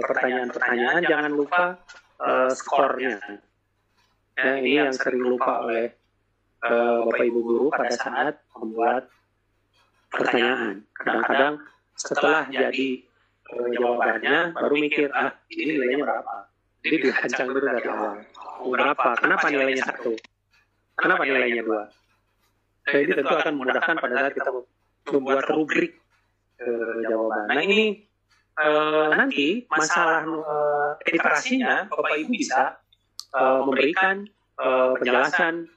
pertanyaan-pertanyaan, jangan lupa skornya. Ya, ini yang sering lupa oleh Bapak Ibu guru pada saat membuat pertanyaan. Kadang-kadang setelah jadi jawabannya baru mikir, ini nilainya berapa? Jadi dirancang dulu dari awal. Berapa? Kenapa nilainya 1? Kenapa nilainya 2? Nah, ini tentu akan memudahkan pada saat kita membuat rubrik jawaban. Nah, ini nanti masalah literasinya Bapak Ibu bisa memberikan penjelasan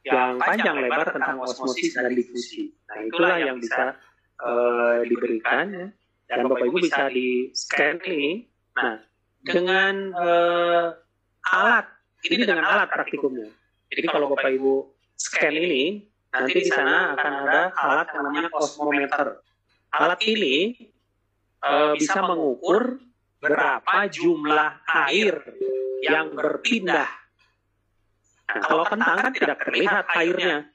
yang panjang lebar tentang osmosis dan difusi. Nah, itulah yang bisa diberikan, ya. Dan Bapak Ibu bisa di scan ini. Nah, dengan alat, ini dengan alat praktikumnya. Jadi kalau Bapak Ibu scan ini, nanti di sana akan ada alat yang namanya osmometer. Alat ini bisa mengukur berapa jumlah air yang berpindah. Nah, kalau kentang kan tidak terlihat airnya.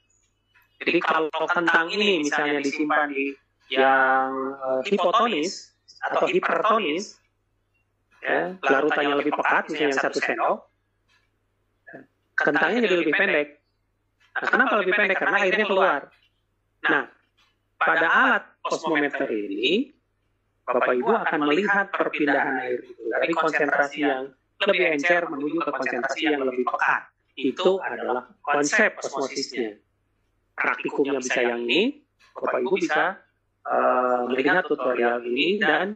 Jadi kalau kentang ini misalnya disimpan di yang hipotonis atau hipertonis, ya, larutannya lebih pekat, misalnya yang 1 sendok, kentangnya jadi lebih pendek. Nah, kenapa lebih pendek? Karena airnya keluar. Nah, pada alat osmometer ini, Bapak Ibu akan melihat perpindahan air itu dari konsentrasi yang lebih encer menuju ke konsentrasi yang lebih pekat. Itu adalah konsep osmosisnya. Praktikumnya bisa yang ini, Bapak Ibu bisa melihat tutorial ini, dan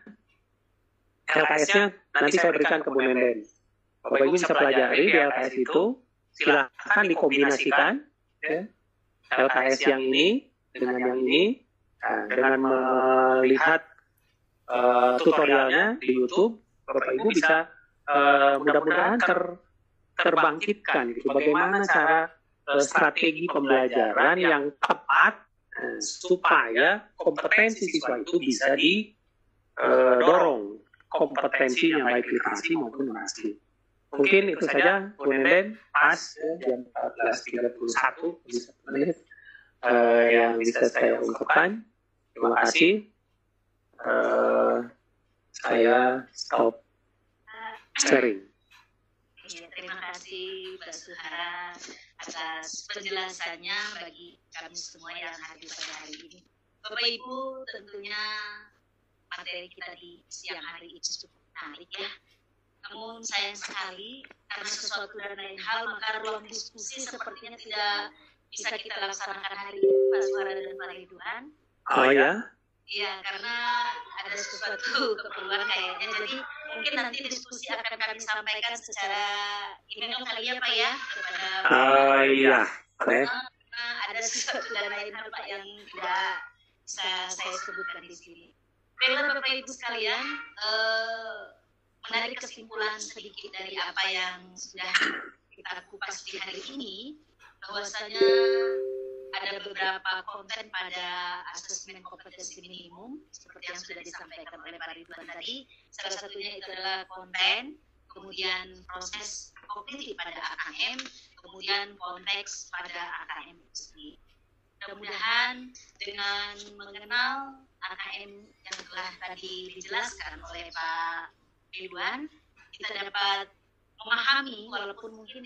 LKS-nya nanti saya berikan ke Bu Nenden. Bapak Ibu bisa pelajari di LKS itu, silakan dikombinasikan, ya, LKS yang ini dengan yang ini, dengan melihat tutorialnya di YouTube, Bapak Ibu bisa mudah-mudahan terbangkitkan gitu, bagaimana cara strategi pembelajaran yang tepat supaya kompetensi siswa itu bisa didorong, kompetensinya baik literasi maupun numerasi. Mungkin itu saja, Bu Nenden, pas jam 14.31 bisa menit yang bisa saya ungkapkan. Terima kasih. saya stop sharing. Ya, terima kasih Mbak Suhara atas penjelasannya bagi kami semua yang hadir pada hari ini. Bapak Ibu, tentunya materi kita di siang hari ini cukup menarik ya. Namun sayang sekali karena sesuatu dan lain hal maka ruang diskusi sepertinya tidak bisa kita laksanakan hari ini Pak Suhara dan Pak Ridwan. Oh ya? Iya, karena ada sesuatu keperluan kayaknya. Jadi mungkin nanti diskusi akan kami sampaikan secara email kali ya Pak ya kepada iya. ada sesuatu dan lain hal Pak yang tidak bisa saya sebutkan di sini. Baiklah Bapak Ibu sekalian, menarik kesimpulan sedikit dari apa yang sudah kita kupas di hari ini, bahwasanya ada beberapa konten pada asesmen kompetensi minimum seperti yang sudah disampaikan oleh Pak Ridwan tadi. Salah satunya itu adalah konten, kemudian proses kognitif pada AKM, kemudian konteks pada AKM itu sendiri. Mudah-mudahan dengan mengenal AKM yang telah tadi dijelaskan oleh Pak Ridwan, kita dapat memahami walaupun mungkin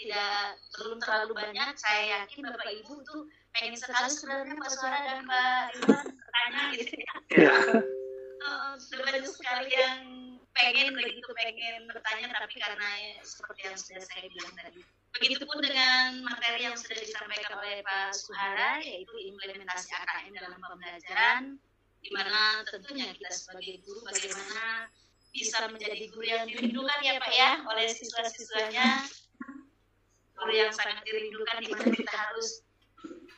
belum terlalu banyak. Saya yakin Bapak Ibu itu pengen sekali sebenarnya Pak Suhara dan Pak Ridwan bertanya gitu ya. Banyak sekali yang pengen bertanya, tapi karena seperti yang sudah saya bilang tadi. Begitupun dengan materi yang sudah disampaikan oleh Pak Suhara, yaitu implementasi AKM dalam pembelajaran, di mana tentunya kita sebagai guru bagaimana bisa menjadi guru yang dirindukan ya Pak ya oleh siswa-siswanya, guru yang sangat dirindukan di mana kita harus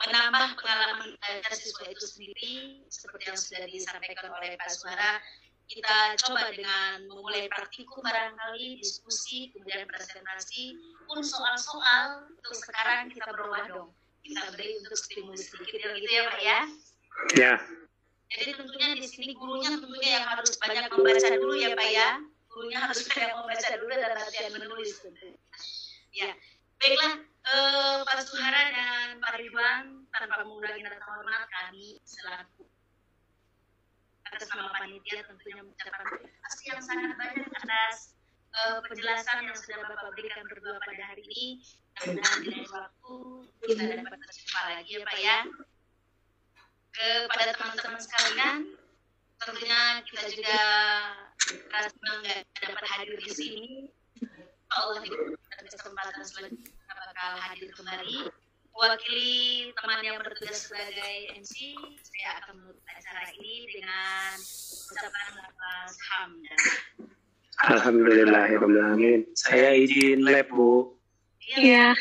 menambah pengalaman belajar siswa itu sendiri seperti yang sudah disampaikan oleh Pak Suhara. Kita coba dengan memulai praktikum barangkali, diskusi, kemudian presentasi, pun soal-soal untuk sekarang kita berubah dong. Kita beri untuk stimulus sedikit gitu ya Pak ya. Ya. Jadi tentunya di sini gurunya tentunya yang harus banyak membaca dulu ya Pak ya. Gurunya harus banyak membaca dulu dan latihan menulis tentunya. Ya, baiklah Pak Suhara dan Pak Ridwan, tanpa mengurangi rasa hormat kami selaku atas nama panitia tentunya mengucapkan terima kasih yang sangat banyak atas penjelasan yang sudah Bapak berikan berdua pada hari ini. Mudah-mudahan di lain waktu kita dapat berjumpa lagi ya Pak ya. Kepada teman-teman sekalian, tentunya kita juga merasa bangga dapat hadir di sini. Allah diberikan kesempatan selanjutnya kita bakal hadir kembali. Mewakili teman yang bertugas sebagai MC, saya akan menutup acara ini dengan ucapan lafaz hamdalah. Alhamdulillahirrahmanirrahim. Saya izin lab, Bu. Iya.